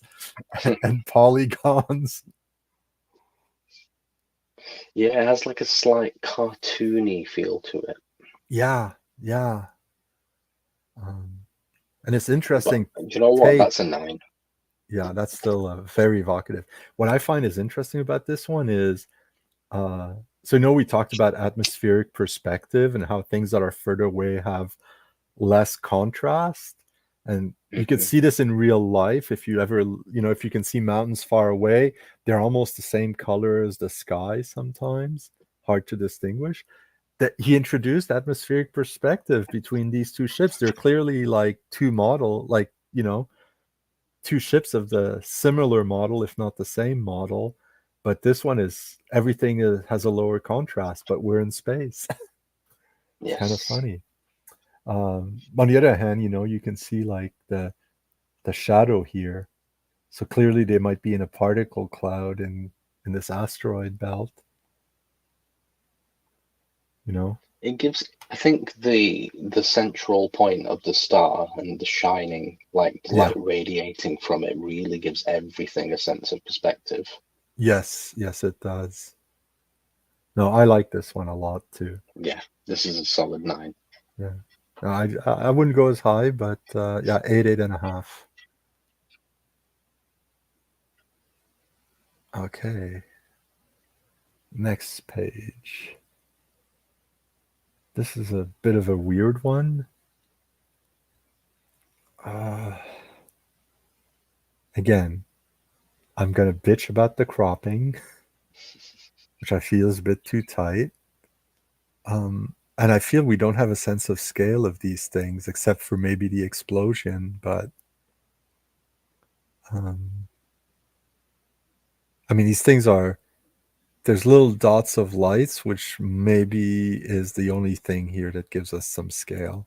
and polygons. Yeah, it has like a slight cartoony feel to it. Yeah. And it's interesting. But, do you know what? That's a 9. Yeah, that's still very evocative. What I find is interesting about this one is, we talked about atmospheric perspective and how things that are further away have less contrast. And you could see this in real life. If you ever, if you can see mountains far away, they're almost the same color as the sky sometimes. Hard to distinguish. That he introduced atmospheric perspective between these two ships. They're clearly like two ships of the similar model, if not the same model. But this one has a lower contrast, but we're in space. It's Yes. kind of funny. On the other hand, you can see like the shadow here. So clearly they might be in a particle cloud in this asteroid belt. It gives, I think, the central point of the star and the shining, like light radiating from it, really gives everything a sense of perspective. Yes, it does. No, I like this one a lot too. Yeah, this is a solid 9. Yeah, I wouldn't go as high, but 8.5. Okay. Next page. This is a bit of a weird one. Again, I'm going to bitch about the cropping, which I feel is a bit too tight. And I feel we don't have a sense of scale of these things, except for maybe the explosion. But, I mean, these things there's little dots of lights, which maybe is the only thing here that gives us some scale.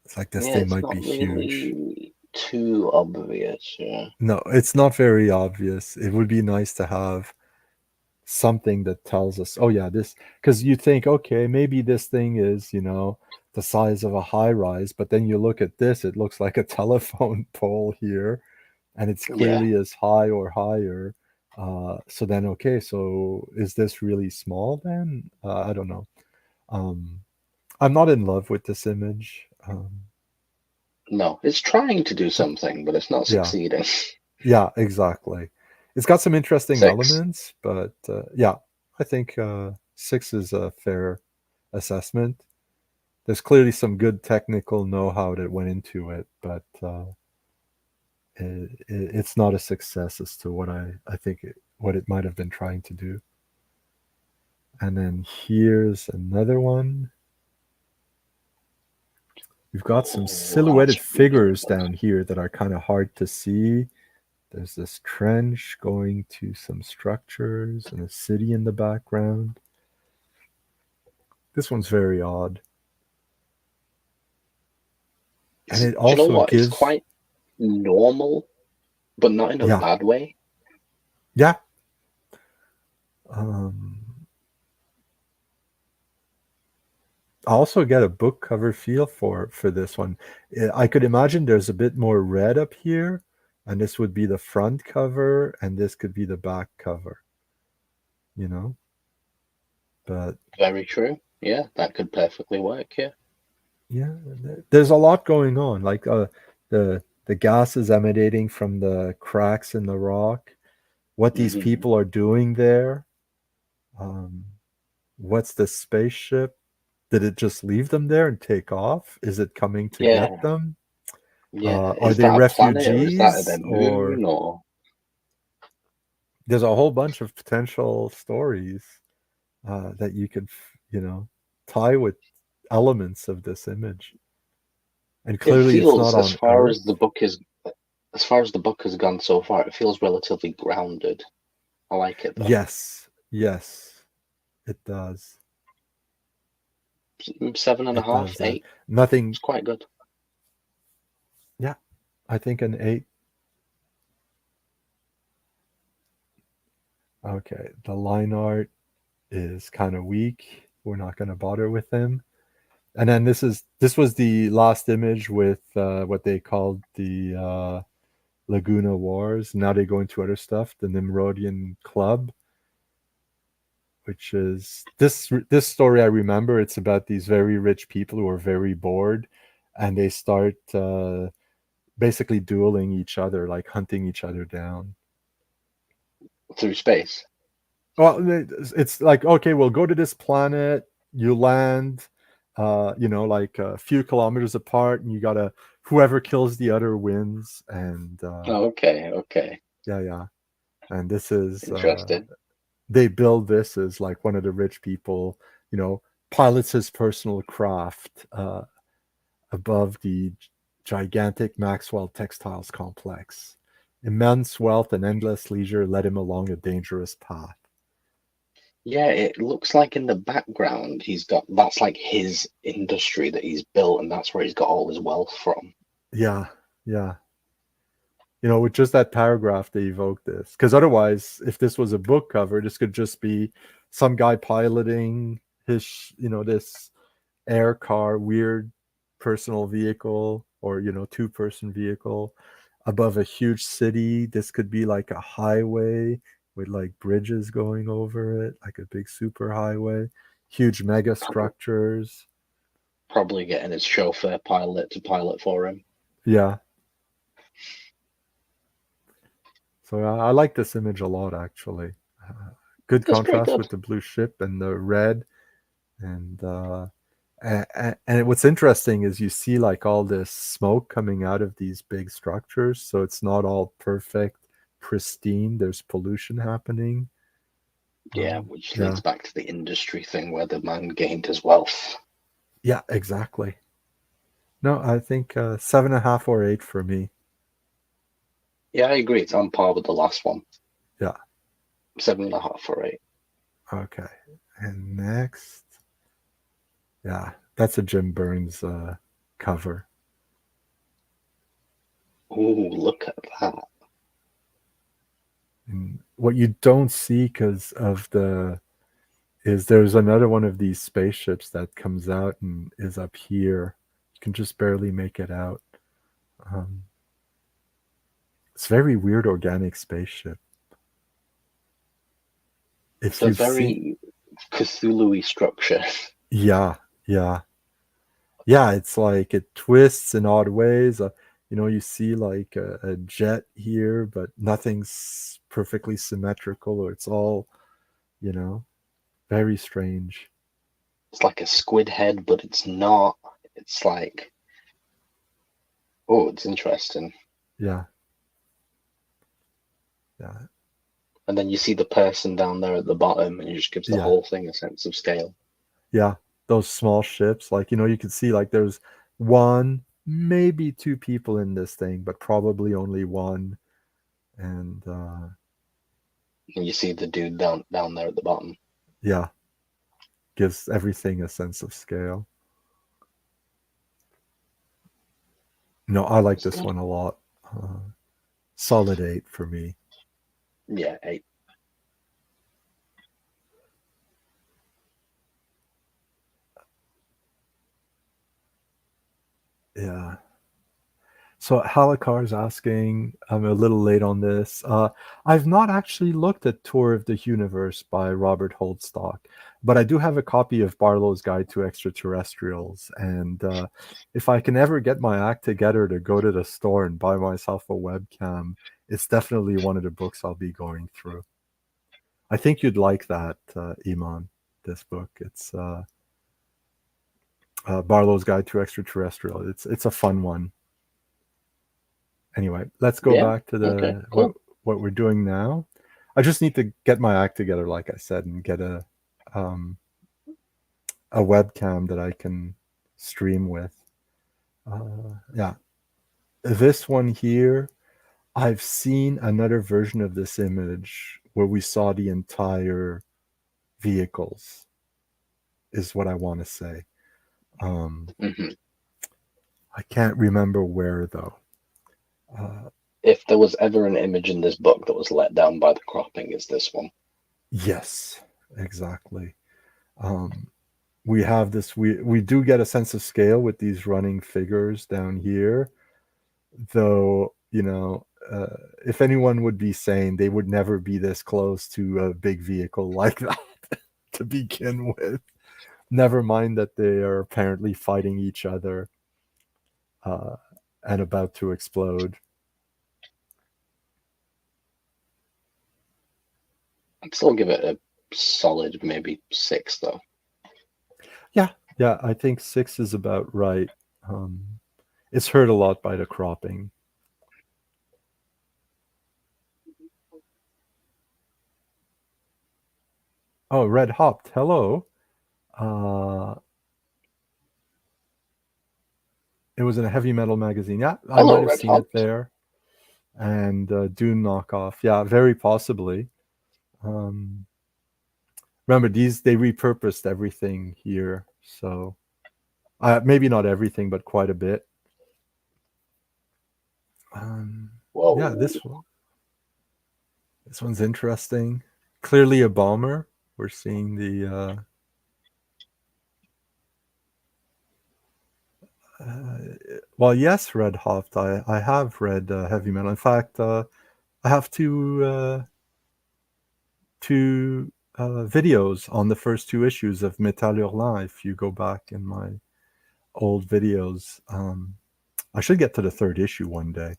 It's like this thing might be huge. Too obvious, yeah. No, it's not very obvious. It would be nice to have something that tells us, oh yeah, this, because you think, okay, maybe this thing is, the size of a high rise, but then you look at this, it looks like a telephone pole here, and it's clearly as high or higher. So then, okay, so is this really small then? I don't know. I'm not in love with this image. No, it's trying to do something, but it's not succeeding. Yeah, exactly. It's got some interesting 6. elements, but I think 6 is a fair assessment. There's clearly some good technical know-how that went into it, but it's not a success as to what I think what it might have been trying to do. And then here's another one. We've got some silhouetted figures down here that are kind of hard to see. There's this trench going to some structures and a city in the background. This one's very odd. And it also gives... It's quite normal, but not in a bad way. Yeah. I also get a book cover feel for this one. I could imagine there's a bit more red up here, and this would be the front cover, and this could be the back cover. But Very true. Yeah, that could perfectly work. Yeah. yeah, there's a lot going on. Like the gases emanating from the cracks in the rock, what these Hmm. people are doing there. What's the spaceship? Did it just leave them there and take off? Is it coming to get Yeah. them? Yeah. Are Is they that a planet or is that their refugees? Or moon or? there's a whole bunch of potential stories that you could, tie with elements of this image. And It clearly, it's not feels, on Earth. as far as the book has gone so far, it feels relatively grounded. I like it though. Yes, it does. 7.5, It does. 8. Nothing. It's quite good. Yeah, I think an 8. Okay, the line art is kind of weak. We're not going to bother with him. And then this was the last image with what they called the Laguna Wars. Now they go into other stuff. The Nimrodian Club, which is this story I remember. It's about these very rich people who are very bored, and they start basically dueling each other, like hunting each other down. Through space. Well, it's like, okay, we'll go to this planet. You land, like a few kilometers apart, and you gotta whoever kills the other wins. And Oh, okay. yeah. And this is Interesting. they build this as like one of the rich people, pilots his personal craft above the gigantic Maxwell Textiles complex. Immense wealth and endless leisure led him along a dangerous path. Yeah, it looks like in the background that's like his industry that he's built, and that's where he's got all his wealth from. Yeah, yeah. With just that paragraph they evoke this. Because otherwise, if this was a book cover, this could just be some guy piloting his, this air car, weird personal vehicle, or, two-person vehicle above a huge city. This could be like a highway with like bridges going over it, like a big super highway, huge mega structures. Probably getting his chauffeur pilot to pilot for him. Yeah. So I like this image a lot, actually. Good It's pretty contrast good. with the blue ship and the red. And what's interesting is you see like all this smoke coming out of these big structures. So it's not all perfect, pristine. There's pollution happening. Yeah, which Yeah. leads back to the industry thing where the man gained his wealth. Yeah, exactly. No, I think 7.5 or 8 for me. Yeah, I agree. It's on par with the last one. Yeah. 7.5 or 8. Okay. And next. Yeah, that's a Jim Burns cover. Ooh, look at that. And what you don't see because of there's another one of these spaceships that comes out and is up here. You can just barely make it out. It's a very weird organic spaceship. It's If a you've seen, very Cthulhu-y structure. yeah, yeah, yeah. It's like it twists in odd ways. You see like a jet here, but nothing's perfectly symmetrical, or it's all, you know, very strange. It's like a squid head, but it's not. It's like, oh, it's interesting. Yeah, yeah, And then you see the person down there at the bottom, and it just gives the yeah, whole thing a sense of scale. yeah. Those small ships, like, you can see like there's one, maybe two people in this thing, but probably only one. And And you see the dude down there at the bottom. yeah, gives everything a sense of scale. No, I like It's this good. one a lot. Solid 8 for me. Yeah, 8. Yeah. So Halakar's asking, I'm a little late on this. I've not actually looked at Tour of the Universe by Robert Holdstock, but I do have a copy of Barlow's Guide to Extraterrestrials. And if I can ever get my act together to go to the store and buy myself a webcam, it's definitely one of the books I'll be going through. I think you'd like that, Iman, this book. It's Barlow's Guide to Extraterrestrial. It's a fun one. Anyway, let's go back to what we're doing now. I just need to get my act together, like I said, and get a webcam that I can stream with. Yeah, this one here, I've seen another version of this image where we saw the entire vehicles, is what I want to say. I can't remember where, though. If there was ever an image in this book that was let down by the cropping, it's this one. Yes, exactly. We have this, we do get a sense of scale with these running figures down here, though, you know, if anyone would be sane, they would never be this close to a big vehicle like that to begin with. Never mind that they are apparently fighting each other and about to explode. I'd still give it a solid maybe 6, though. Yeah, I think 6 is about right. It's hurt a lot by the cropping. Oh, Red Hopped, hello. It was in a heavy metal magazine. Yeah, I might have seen it there. And Dune knockoff. Yeah, very possibly. Remember, they repurposed everything here. So maybe not everything, but quite a bit. Yeah, this one's interesting. Clearly a bomber. We're seeing the well, yes, Red Hopped. I have read heavy metal. In fact, I have two videos on the first 2 issues of Metal Hurlant. If you go back in my old videos, I should get to the 3rd issue one day.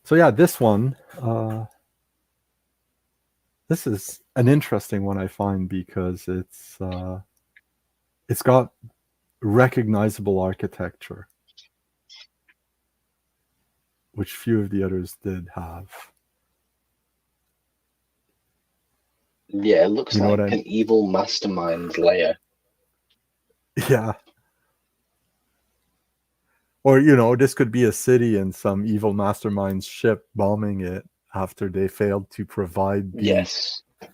So yeah, this one, this is an interesting one, I find, because it's got recognizable architecture, which few of the others did have. Yeah, it looks like an evil mastermind's lair. Yeah. Or, you know, this could be a city and some evil mastermind's ship bombing it after they failed to provide the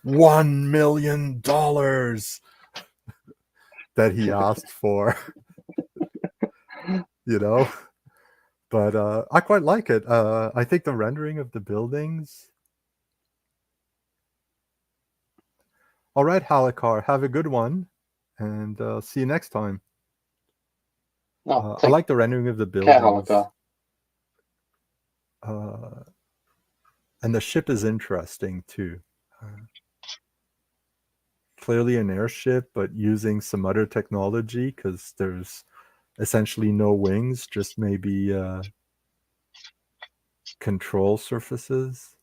$1 million that he asked for. You know? But I quite like it. I think the rendering of the buildings. All right, Halakar, have a good one, and see you next time. I like the rendering of the buildings. And the ship is interesting, too. Clearly an airship, but using some other technology, because there's essentially no wings, just maybe control surfaces.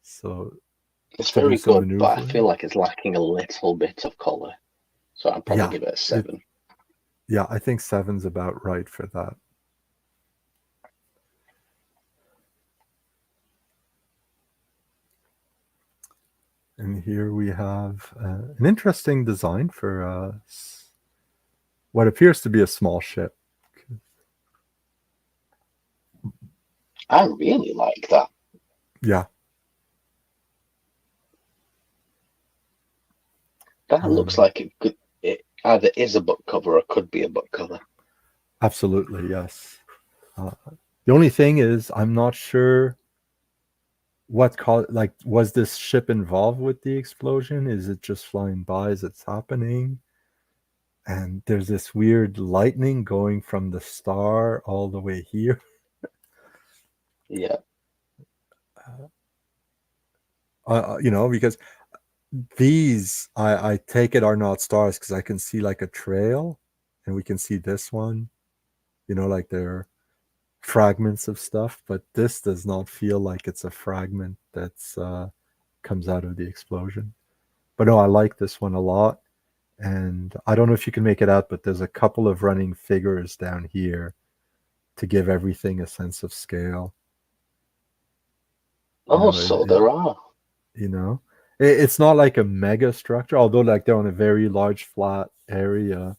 So it's very good, but I feel like it's lacking a little bit of color. So I'd probably give it a 7. Yeah, I think 7's about right for that. And here we have an interesting design for what appears to be a small ship. I really like that. Yeah. That looks like it either is a book cover or could be a book cover. Absolutely, yes. The only thing is, I'm not sure was this ship involved with the explosion? Is it just flying by as it's happening? And there's this weird lightning going from the star all the way here. Yeah. Because these I take it are not stars because I can see like a trail, and we can see this one, like they're fragments of stuff, but this does not feel like it's a fragment that's comes out of the explosion. But no, I like this one a lot. And I don't know if you can make it out, but there's a couple of running figures down here to give everything a sense of scale. Oh, so there are. It's not like a mega structure, although like they're on a very large flat area.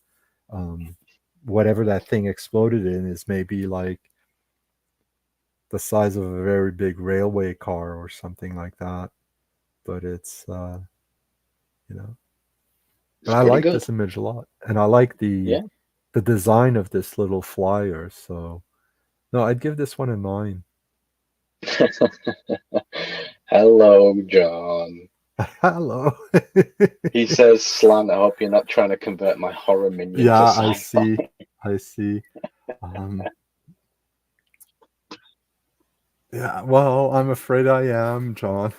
Whatever that thing exploded in is maybe like the size of a very big railway car or something like that. But it's but I like this image a lot, and I like the design of this little flyer. So no, I'd give this one a 9. Hello, John. Hello. He says, "Slant, I hope you're not trying to convert my horror minion to sci-fi." I see. Yeah, well, I'm afraid I am, John.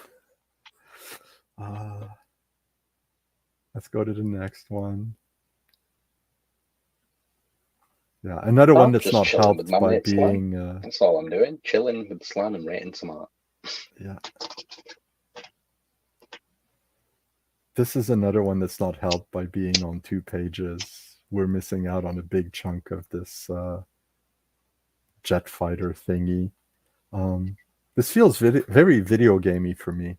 Let's go to the next one. Yeah, another one that's not helped by being... That's all I'm doing. Chilling with Slan and rating some art. Yeah. This is another one that's not helped by being on 2 pages. We're missing out on a big chunk of this jet fighter thingy. This feels very video gamey for me.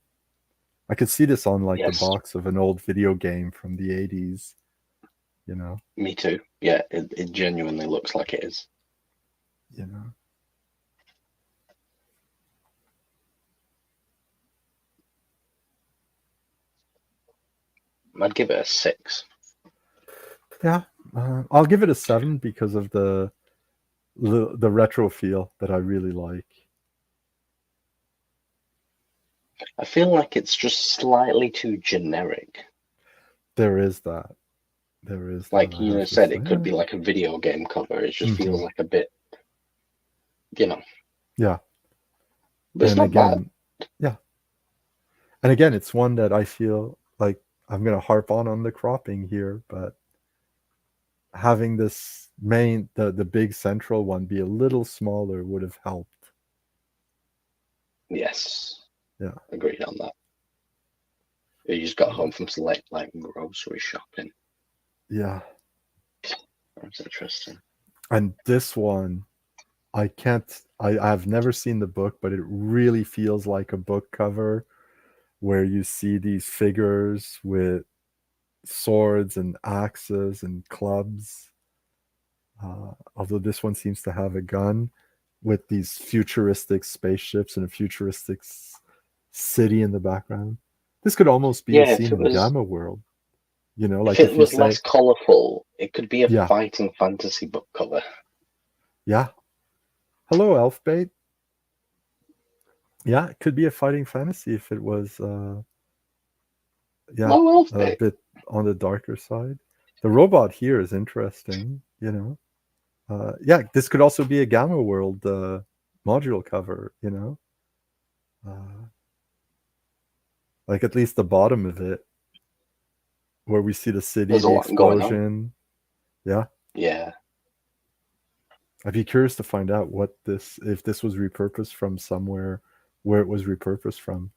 I could see this on like the box of an old video game from the 80s. Me too. Yeah, it genuinely looks like it is. I'd give it a 6. Yeah, I'll give it a 7 because of the retro feel that I really like. I feel like it's just slightly too generic. There is that. Like you said, it could be like a video game cover. It just feels like a bit, Yeah. But it's not bad. Yeah. And again, it's one that I feel like I'm going to harp on the cropping here, but having this the big central one be a little smaller would have helped. Yes. Yeah. Agreed on that. You just got home from select like grocery shopping. Yeah. That's interesting. And this one, I've never seen the book, but it really feels like a book cover where you see these figures with swords and axes and clubs. Although this one seems to have a gun with these futuristic spaceships and a futuristic city in the background. This could almost be a scene in Gamma World. Like if it was less colorful, it could be a fighting fantasy book cover. Yeah. Hello, Elfbait. Yeah, it could be a fighting fantasy if it was a bit on the darker side. The robot here is interesting, this could also be a Gamma World module cover, like at least the bottom of it, where we see the city, the explosion. Yeah. I'd be curious to find out if this was repurposed from somewhere, where it was repurposed from.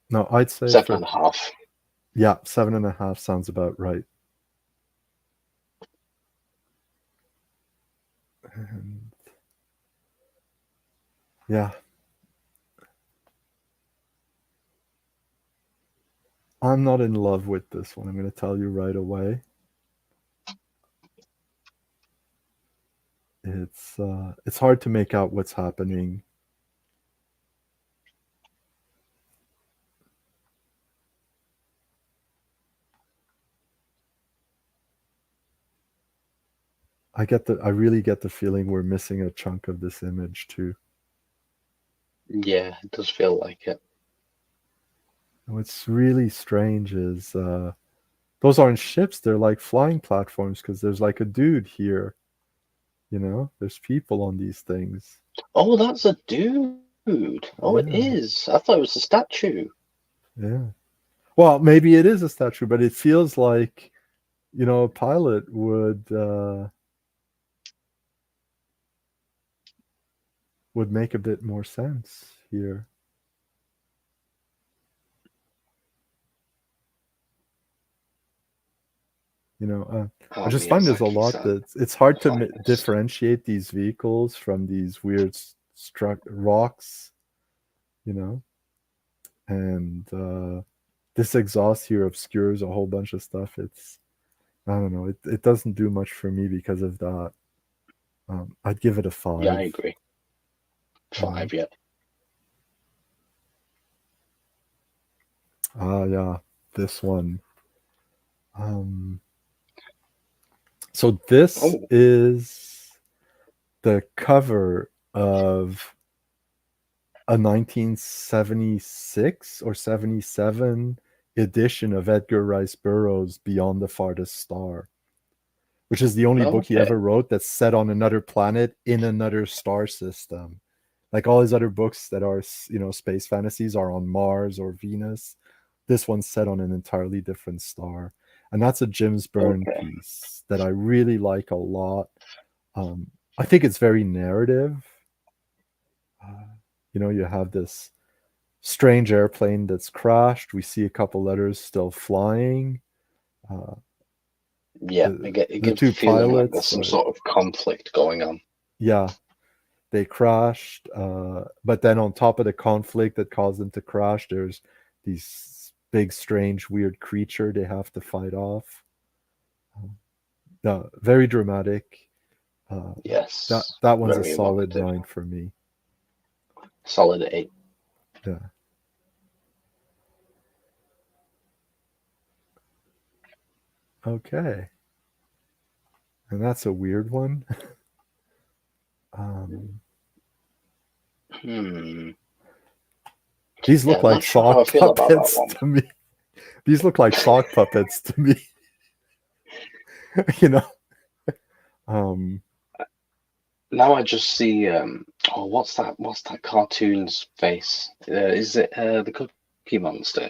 No, I'd say 7.5. Yeah, 7.5 sounds about right. And yeah. I'm not in love with this one. I'm going to tell you right away. It's hard to make out what's happening. I really get the feeling we're missing a chunk of this image too. Yeah, it does feel like it. What's really strange is those aren't ships, they're like flying platforms because there's like a dude here. There's people on these things. Oh, that's a dude. Oh, it Yeah. is. I thought it was a statue. Yeah. Well, maybe it is a statue, but it feels like, a pilot would make a bit more sense here. I just find there's a lot that it's hard to differentiate these vehicles from these weird rocks, and this exhaust here obscures a whole bunch of stuff. I don't know, it doesn't do much for me because of that. I'd give it a 5. Yeah, I agree. 5, yeah. Yeah, this one. So this is the cover of a 1976 or 77 edition of Edgar Rice Burroughs' Beyond the Farthest Star, which is the only book he ever wrote that's set on another planet in another star system. Like all his other books that are, space fantasies are on Mars or Venus. This one's set on an entirely different star. And that's a James Byrne piece that I really like a lot. I think it's very narrative. You have this strange airplane that's crashed. We see a couple letters still flying. It gives the feeling like there's some sort of conflict going on. Yeah, they crashed, but then on top of the conflict that caused them to crash, there's these big, strange, weird creature they have to fight off. Very dramatic. Yes, that one's a solid 9 for me. Solid 8. Yeah. Okay. And that's a weird one. These look like sock puppets to me. These look like sock puppets to me. Now I just see what's that cartoon's face? Is it the Cookie Monster?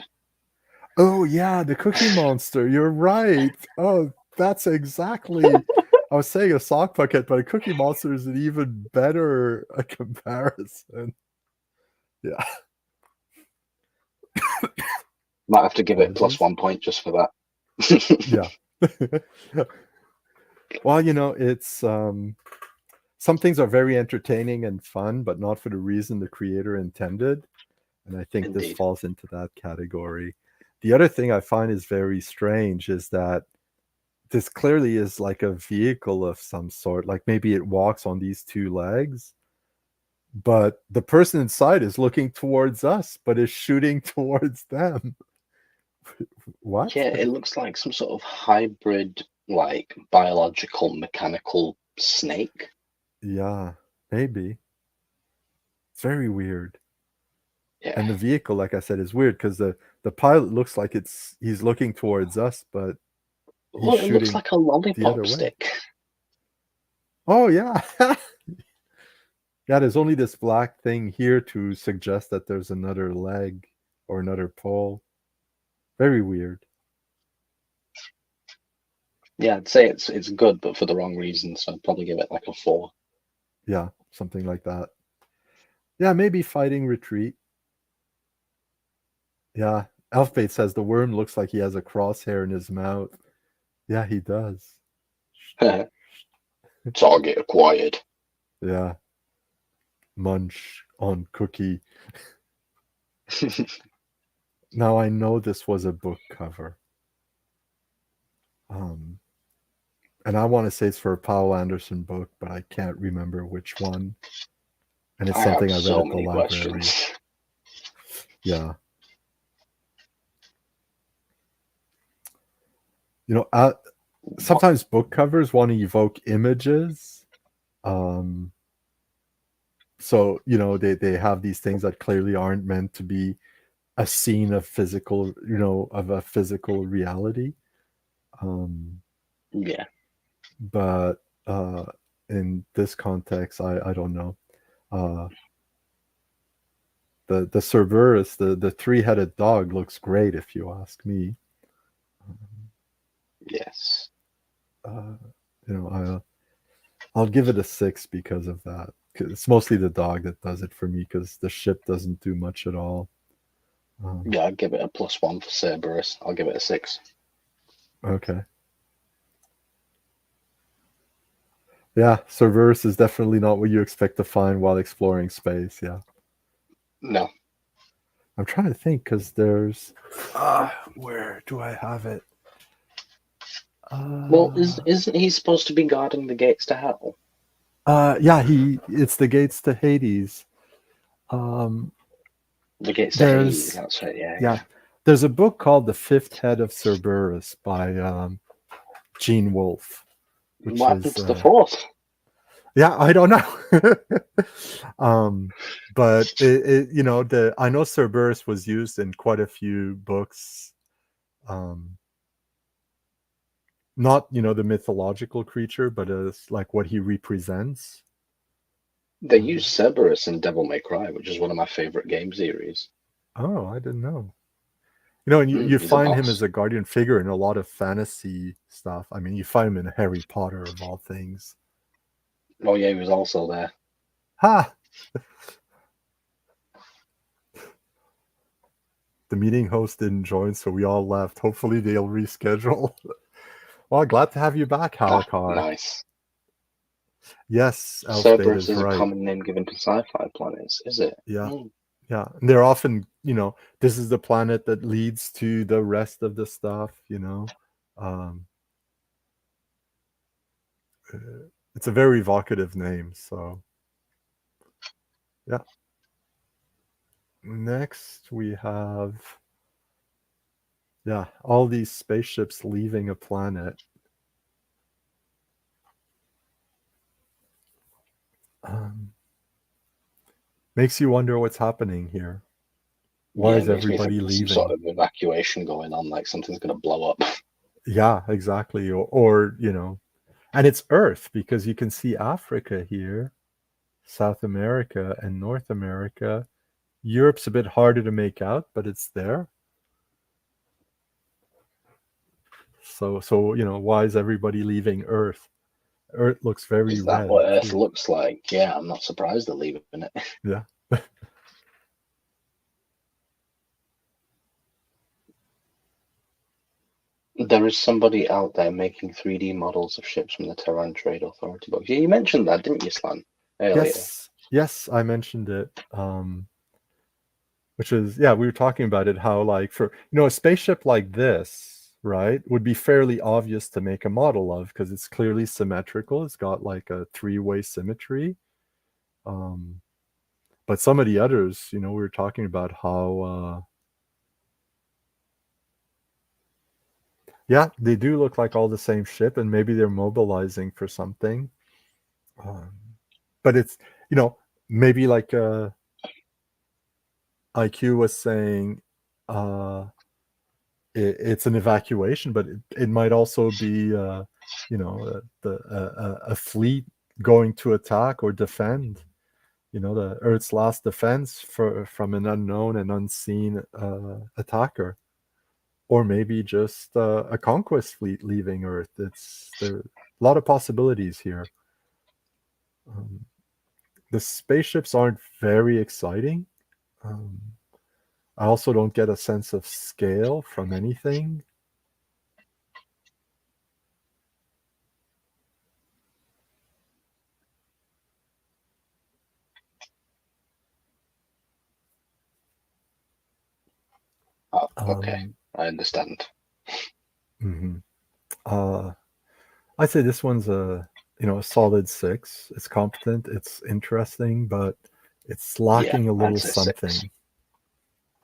Oh yeah, the Cookie Monster. You're right. Oh, that's exactly. I was saying a sock puppet, but a Cookie Monster is an even better comparison. Yeah. Might have to give it plus 1 point just for that. Yeah. Well, it's some things are very entertaining and fun, but not for the reason the creator intended. And I think this falls into that category. The other thing I find is very strange is that this clearly is like a vehicle of some sort. Like maybe it walks on these 2 legs, but the person inside is looking towards us, but is shooting towards them. What? Yeah, it looks like some sort of hybrid, like biological mechanical snake. Yeah, maybe. It's very weird. Yeah. And the vehicle, like I said, is weird because the pilot looks like he's looking towards us, but it looks like a lollipop stick. Oh yeah. Yeah, there's only this black thing here to suggest that there's another leg or another pole. Very weird. Yeah, I'd say it's good, but for the wrong reasons. So I'd probably give it like a 4. Yeah, something like that. Yeah, maybe Fighting Retreat. Yeah, Elfbait says the worm looks like he has a crosshair in his mouth. Yeah, he does. Target acquired. Yeah. Munch on cookie. Now I know this was a book cover. And I want to say it's for a Powell Anderson book, but I can't remember which one. And it's something I read at the library. Yeah. Sometimes book covers want to evoke images. So, they have these things that clearly aren't meant to be a scene of physical, of a physical reality. Yeah. But in this context, I don't know. The Cerberus, the three-headed dog, looks great if you ask me. Yes. I'll give it a 6 because of that. It's mostly the dog that does it for me because the ship doesn't do much at all. Yeah, I'd give it a +1 for Cerberus. I'll give it a 6. Okay. Yeah, Cerberus is definitely not what you expect to find while exploring space. Yeah. No. I'm trying to think because there's. Where do I have it? Well, isn't he supposed to be guarding the gates to hell? Yeah, it's the gates to Hades. The gates to Hades, that's it, yeah. There's a book called The Fifth Head of Cerberus by Gene Wolfe. What happened to the fourth? Yeah, I don't know. But I know Cerberus was used in quite a few books. Not the mythological creature, but as like what he represents. They use Cerberus in Devil May Cry, which is one of my favorite game series. Oh, I didn't know. And you find him as a guardian figure in a lot of fantasy stuff. I mean, you find him in Harry Potter of all things. Oh yeah, he was also there. Ha! The meeting host didn't join, so we all left. Hopefully they'll reschedule. Well, glad to have you back, Halakar. Nice. Yes, Cerberus is a common name given to sci-fi planets, is it? Yeah. Yeah. And they're often, this is the planet that leads to the rest of the stuff, it's a very evocative name, so yeah. Next we have all these spaceships leaving a planet. Makes you wonder what's happening here. Why is everybody leaving? Some sort of evacuation going on, like something's going to blow up. Yeah, exactly. Or and it's Earth, because you can see Africa here, South America and North America. Europe's a bit harder to make out, but it's there. So why is everybody leaving Earth? Earth looks very red. Is that what Earth looks like? Yeah, I'm not surprised they're leaving it. Yeah. There is somebody out there making 3D models of ships from the Terran Trade Authority books. Yeah, you mentioned that, didn't you, Slan? Earlier. Yes, I mentioned it. Which is, we were talking about it, how like for a spaceship like this, right, would be fairly obvious to make a model of because it's clearly symmetrical. It's got like a three-way symmetry. But some of the others, we were talking about how they do look like all the same ship, and maybe they're mobilizing for something. But it's, maybe like IQ was saying, it's an evacuation, but it might also be, a fleet going to attack or defend. The Earth's last defense from an unknown and unseen attacker. Or maybe just a conquest fleet leaving Earth. There a lot of possibilities here. The spaceships aren't very exciting. I also don't get a sense of scale from anything. Oh, okay. I understand. Mm-hmm. I'd say this one's a solid 6. It's competent, it's interesting, but it's lacking a little something. 6.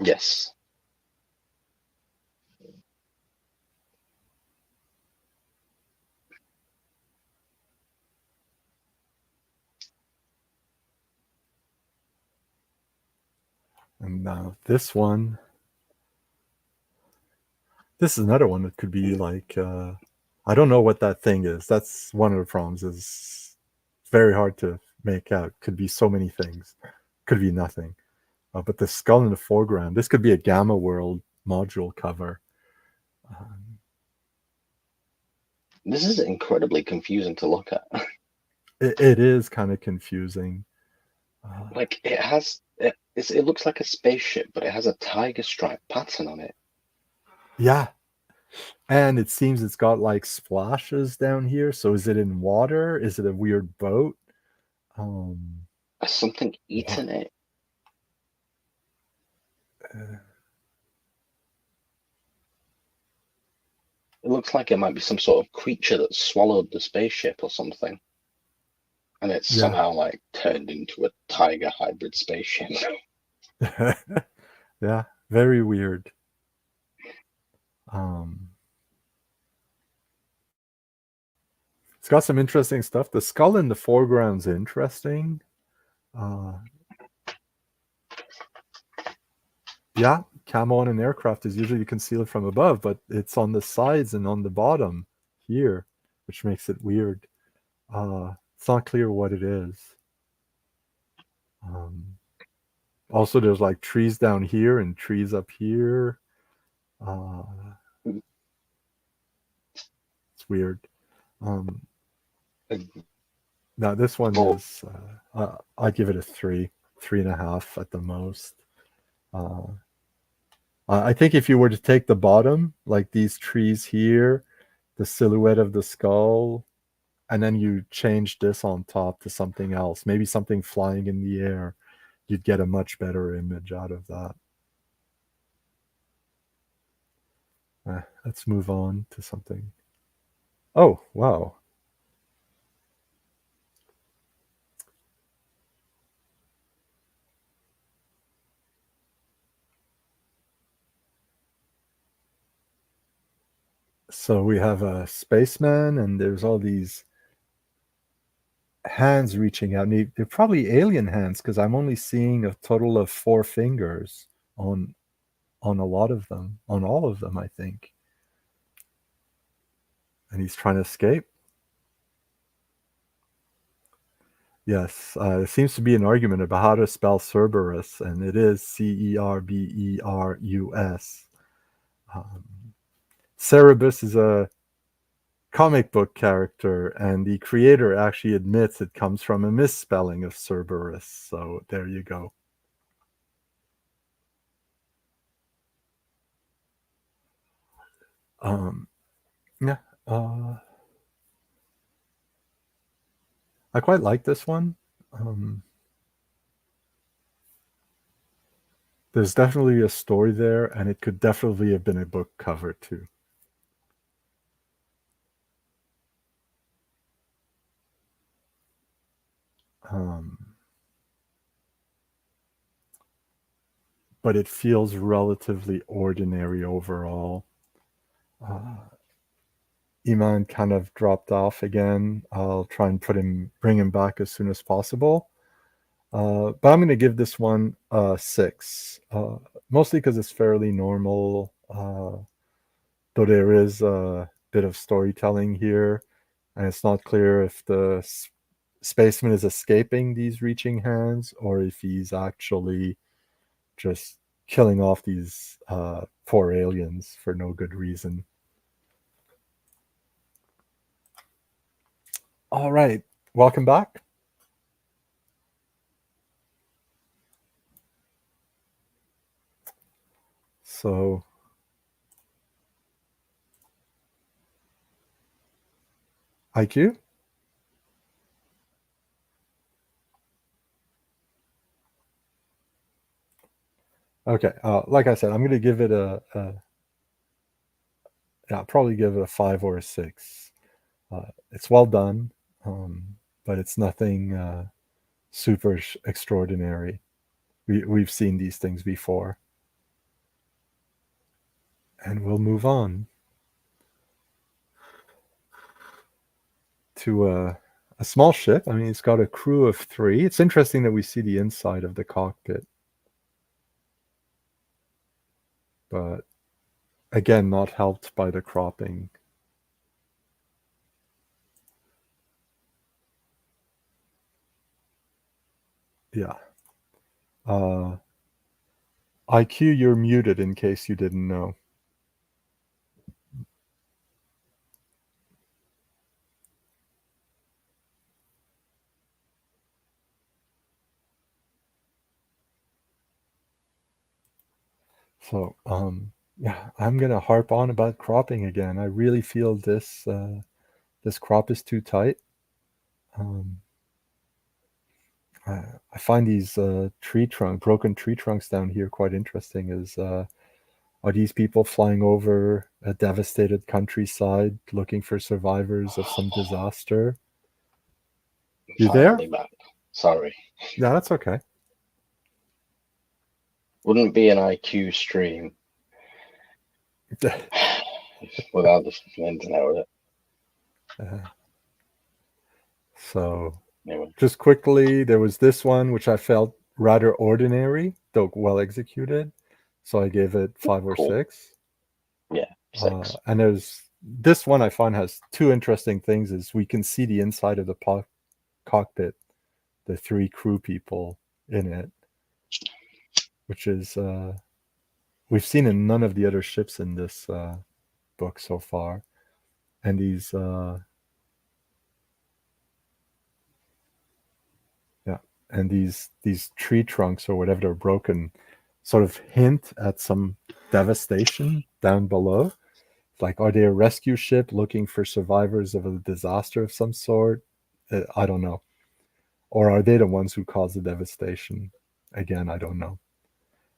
Yes. And now this one, This is another one that could be like, I don't know what that thing is. That's one of the problems. Is very hard to make out. Could be so many things. Could be nothing. But the skull in the foreground. This could be a Gamma World module cover. This is incredibly confusing to look at. It is kind of confusing. Like it looks like a spaceship, but it has a tiger stripe pattern on it. Yeah. And it seems it's got like splashes down here. So is it in water? Is it a weird boat? Has something eaten it? It looks like it might be some sort of creature that swallowed the spaceship or something. And it's somehow like turned into a tiger hybrid spaceship. Yeah, very weird. It's got some interesting stuff. The skull in the foreground's interesting. Yeah, camo on an aircraft is usually you can see it from above, but it's on the sides and on the bottom here, which makes it weird. It's not clear what it is. Also, there's like trees down here and trees up here. It's weird. Now this one is, I give it a 3.5 at the most. I think if you were to take the bottom, like these trees here, the silhouette of the skull, and then you change this on top to something else, maybe something flying in the air, you'd get a much better image out of that. Let's move on to something. Oh, wow. So we have a spaceman, and there's all these hands reaching out. And they're probably alien hands, because I'm only seeing a total of 4 fingers on a lot of them, on all of them, I think. And he's trying to escape. Yes, there seems to be an argument about how to spell Cerberus, and it is Cerberus. Cerebus is a comic book character, and the creator actually admits it comes from a misspelling of Cerberus. So there you go. Yeah. I quite like this one. There's definitely a story there, and it could definitely have been a book cover too. But it feels relatively ordinary overall. Iman kind of dropped off again. I'll try and bring him back as soon as possible. But I'm going to give this one a 6, mostly because it's fairly normal, though there is a bit of storytelling here, and it's not clear if the spaceman is escaping these reaching hands or if he's actually just killing off these poor aliens for no good reason. All right, welcome back. So IQ? Okay, like I said, I'm going to give it I'll probably give it a 5 or a 6. It's well done, but it's nothing super extraordinary. We've seen these things before. And we'll move on to a small ship. I mean, it's got a crew of 3. It's interesting that we see the inside of the cockpit. But Again, not helped by the cropping. Yeah. IQ, you're muted in case you didn't know. So, yeah, I'm gonna harp on about cropping again. I really feel this this crop is too tight. I find these broken tree trunks down here quite interesting. Are these people flying over a devastated countryside looking for survivors of some disaster? You Finally there? back. Sorry. Yeah, that's okay. Wouldn't be an IQ stream without the internet, would it? So, Anyway. just quickly, there was this one which I felt rather ordinary, though well executed. So I gave it 5 or Cool. 6. Yeah, 6. And there's this one I find has 2 interesting things. Is we can see the inside of the cockpit, the 3 crew people in it, which is we've seen in none of the other ships in this book so far. And these and these tree trunks or whatever are broken sort of hint at some devastation down below. Like, are they a rescue ship looking for survivors of a disaster of some sort? I don't know. Or are they the ones who caused the devastation? Again, I don't know.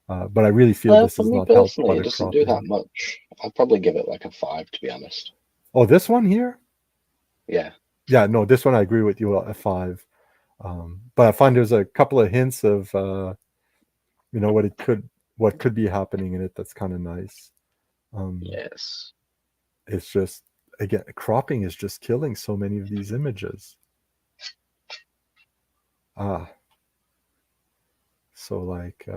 But I really feel this For is me not helped by personally, it the doesn't do that cropping. much. I'd probably give it like a 5, to be honest. Oh, this one here? Yeah. Yeah, no, this one I agree with you, a 5. But I find there's a couple of hints of what could be happening in it that's kind of nice. Yes. It's just, again, cropping is just killing so many of these images. So like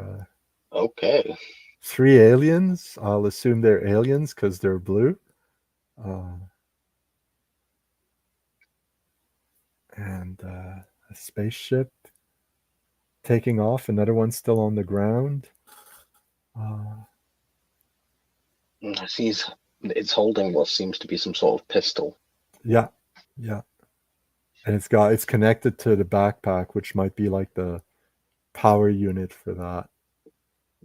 Okay. 3 aliens. I'll assume they're aliens because they're blue. And a spaceship taking off. Another one still on the ground. I see it's holding what seems to be some sort of pistol. Yeah. And it's connected to the backpack, which might be like the power unit for that.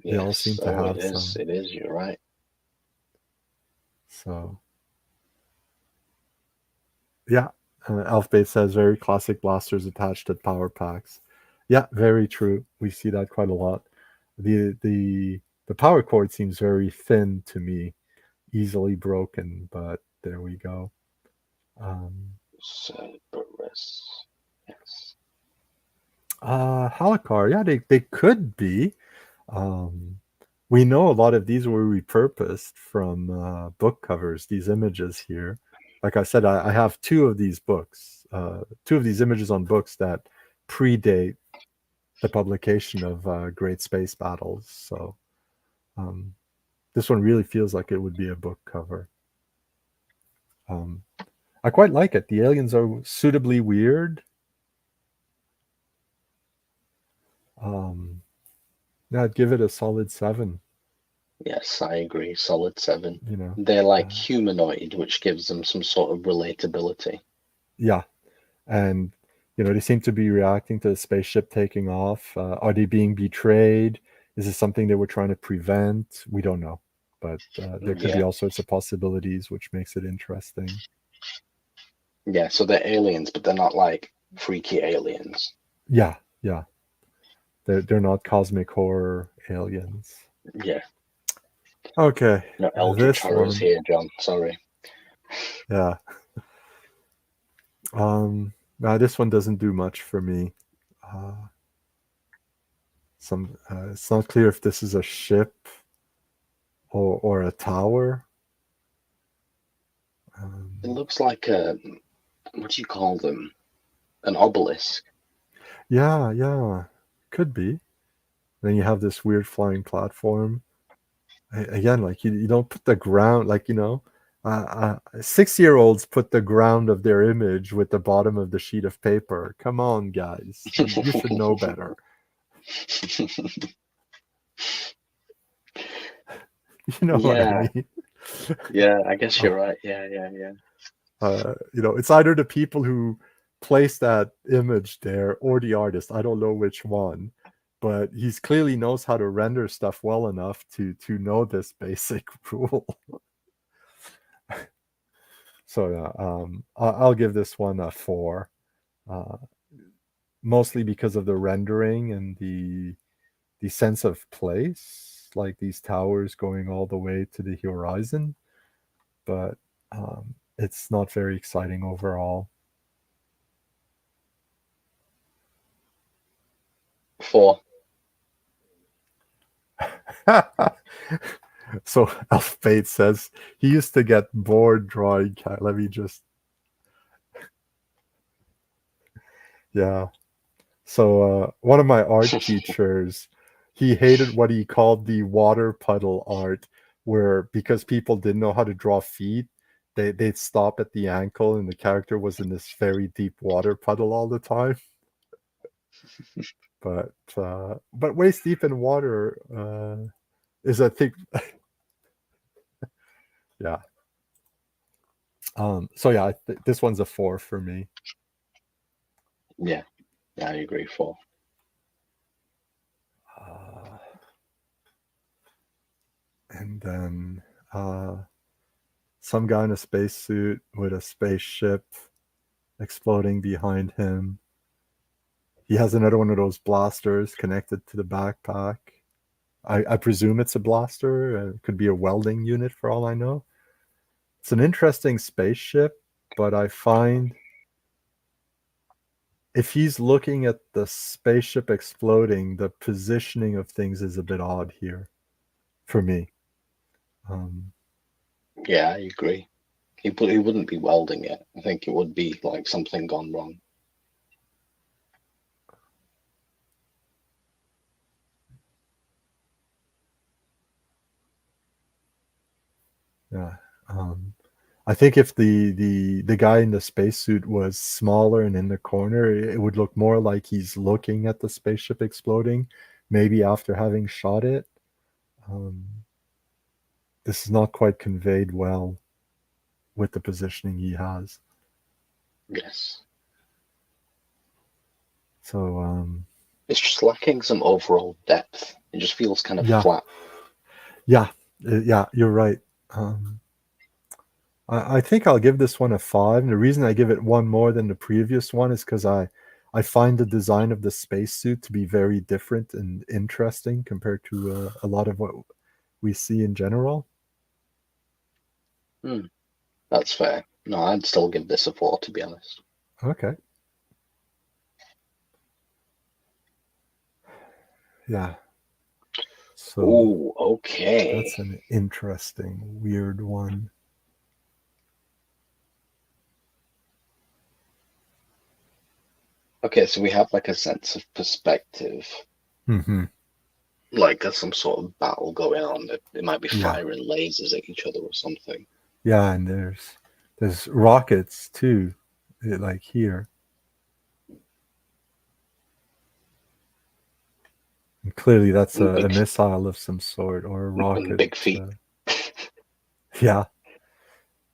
They all seem to have it is. some. It is, you're right. So, yeah. Elfbait says very classic blasters attached to power packs. Yeah, very true. We see that quite a lot. The power cord seems very thin to me, easily broken, but there we go. Cerberus. Yes. Halakar, yeah, they could be. We know a lot of these were repurposed from book covers, these images here. Like I said, I have 2 of these books, 2 of these images on books that predate the publication of Great Space Battles. So this one really feels like it would be a book cover. I quite like it. The aliens are suitably weird. Yeah, I'd give it a solid 7. Yes, I agree. Solid 7. You know, They're like humanoid, which gives them some sort of relatability. Yeah, and they seem to be reacting to the spaceship taking off. Are they being betrayed? Is this something they were trying to prevent? We don't know, but there could be all sorts of possibilities, which makes it interesting. Yeah, so they're aliens, but they're not like freaky aliens. Yeah. They're not cosmic horror aliens. Yeah. Okay. No eldritch horrors here, John. Sorry. Yeah. This one doesn't do much for me. It's not clear if this is a ship or a tower. It looks like what do you call them? An obelisk. Yeah, could be. Then you have this weird flying platform. again, like you don't put the ground, like 6-year-olds put the ground of their image with the bottom of the sheet of paper. Come on, guys, you should know better. You know what I mean? Yeah, I guess you're right. Yeah. It's either the people who place that image there or the artist. I don't know which one, but he's clearly knows how to render stuff well enough to know this basic rule. So I'll give this one a 4, mostly because of the rendering and the sense of place, like these towers going all the way to the horizon. But it's not very exciting overall. 4. So Elf Bates says he used to get bored drawing cat. Let me just. Yeah. So one of my art teachers, he hated what he called the water puddle art, where because people didn't know how to draw feet, they'd stop at the ankle and the character was in this very deep water puddle all the time. But waist deep in water is, I think, yeah. So yeah, this one's a 4 for me. Yeah, I agree. 4. And then some guy in a spacesuit with a spaceship exploding behind him. He has another one of those blasters connected to the backpack. I presume it's a blaster. It could be a welding unit for all I know. It's an interesting spaceship, but I find if he's looking at the spaceship exploding, the positioning of things is a bit odd here for me. Yeah, I agree. He wouldn't be welding it. I think it would be like something gone wrong. Yeah. I think if the guy in the spacesuit was smaller and in the corner, it would look more like he's looking at the spaceship exploding, maybe after having shot it. This is not quite conveyed well with the positioning he has. Yes. So it's just lacking some overall depth. It just feels kind of flat. Yeah, you're right. I think I'll give this one a 5. And the reason I give it 1 more than the previous one is because I find the design of the spacesuit to be very different and interesting compared to a lot of what we see in general. That's fair. No, I'd still give this a 4, to be honest. Okay. Yeah. So okay. That's an interesting, weird one. Okay, so we have like a sense of perspective. Mm-hmm. Like there's some sort of battle going on. It might be firing lasers at each other or something. Yeah, and there's rockets too, like here. And clearly that's a missile of some sort or a rocket. Big feet. Yeah,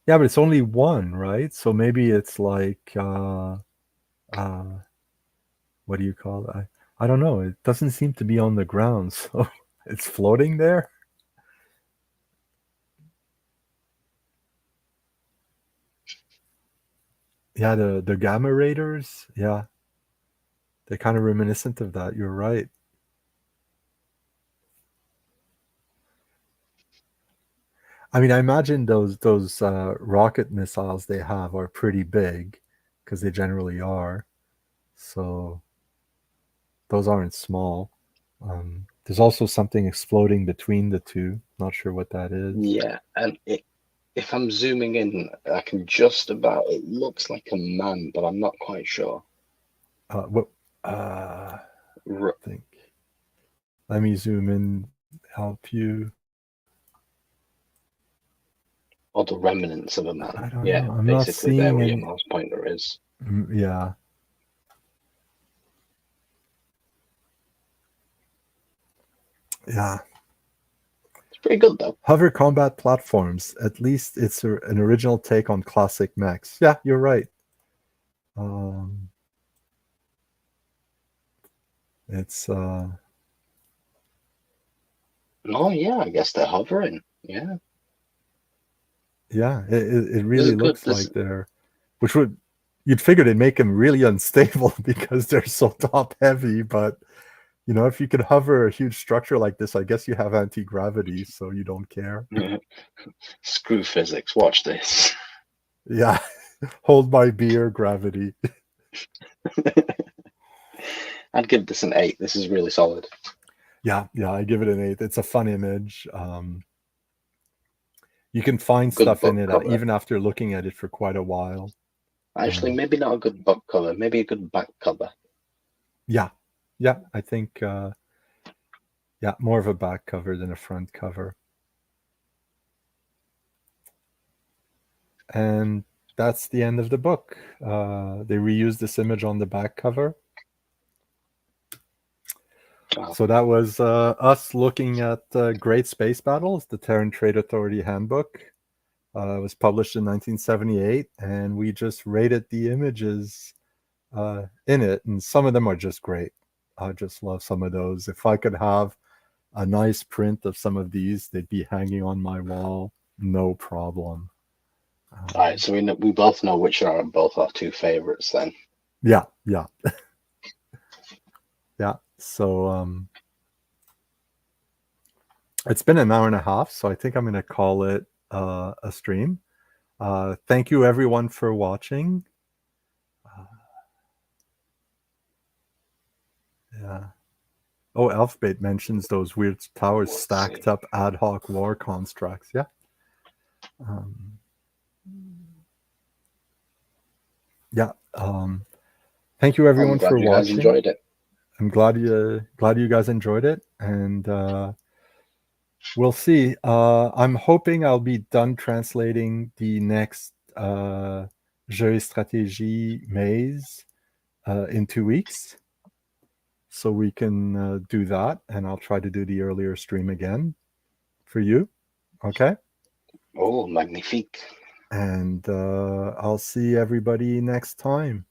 but it's only one, right? So maybe it's like what do you call it? I don't know. It doesn't seem to be on the ground, so it's floating there. Yeah, the gamma raiders. Yeah, they're kind of reminiscent of that. You're right. I mean, I imagine those rocket missiles they have are pretty big, because they generally are. So those aren't small. There's also something exploding between the two. Not sure what that is. Yeah, and if I'm zooming in, I can just about. It looks like a man, but I'm not quite sure. I think. Let me zoom in. Help you. Or the remnants of a I man. don't Yeah, know. I'm not basically there seeing where any. your mouse pointer is. Yeah. Yeah. It's pretty good though. Hover combat platforms. At least it's an original take on classic mechs. Yeah, you're right. It's Oh yeah, I guess they're hovering. Yeah. yeah, it really This is good. looks like they're, which would, you'd figure they'd make them really unstable because they're so top heavy, but you know, if you could hover a huge structure like this, I guess you have anti-gravity, so you don't care. Screw physics. Watch this. Yeah. Hold my beer, gravity. I'd give this an 8. This is really solid. Yeah, I give it an 8. It's a fun image. You can find Good stuff in book it cover. even after looking at it for quite a while. Actually, maybe not a good book cover. Maybe a good back cover. Yeah, I think more of a back cover than a front cover. And that's the end of the book. They reused this image on the back cover. Wow. So that was us looking at Great Space Battles, the Terran Trade Authority handbook. It was published in 1978, and we just rated the images in it, and some of them are just great. I just love some of those. If I could have a nice print of some of these, they'd be hanging on my wall, no problem. All right, so we both know which are both our 2 favorites then. Yeah. Yeah. So it's been an hour and a half, so I think I'm going to call it a stream. Thank you everyone for watching. Yeah. Oh, Elfbait mentions those weird towers stacked up ad hoc war constructs. Yeah. Yeah. Thank you everyone for watching. Guys enjoyed it. I'm glad you guys enjoyed it, and we'll see. I'm hoping I'll be done translating the next Jeu et Stratégie maze in 2 weeks, so we can do that, and I'll try to do the earlier stream again for you. Okay. Oh, magnifique. And I'll see everybody next time.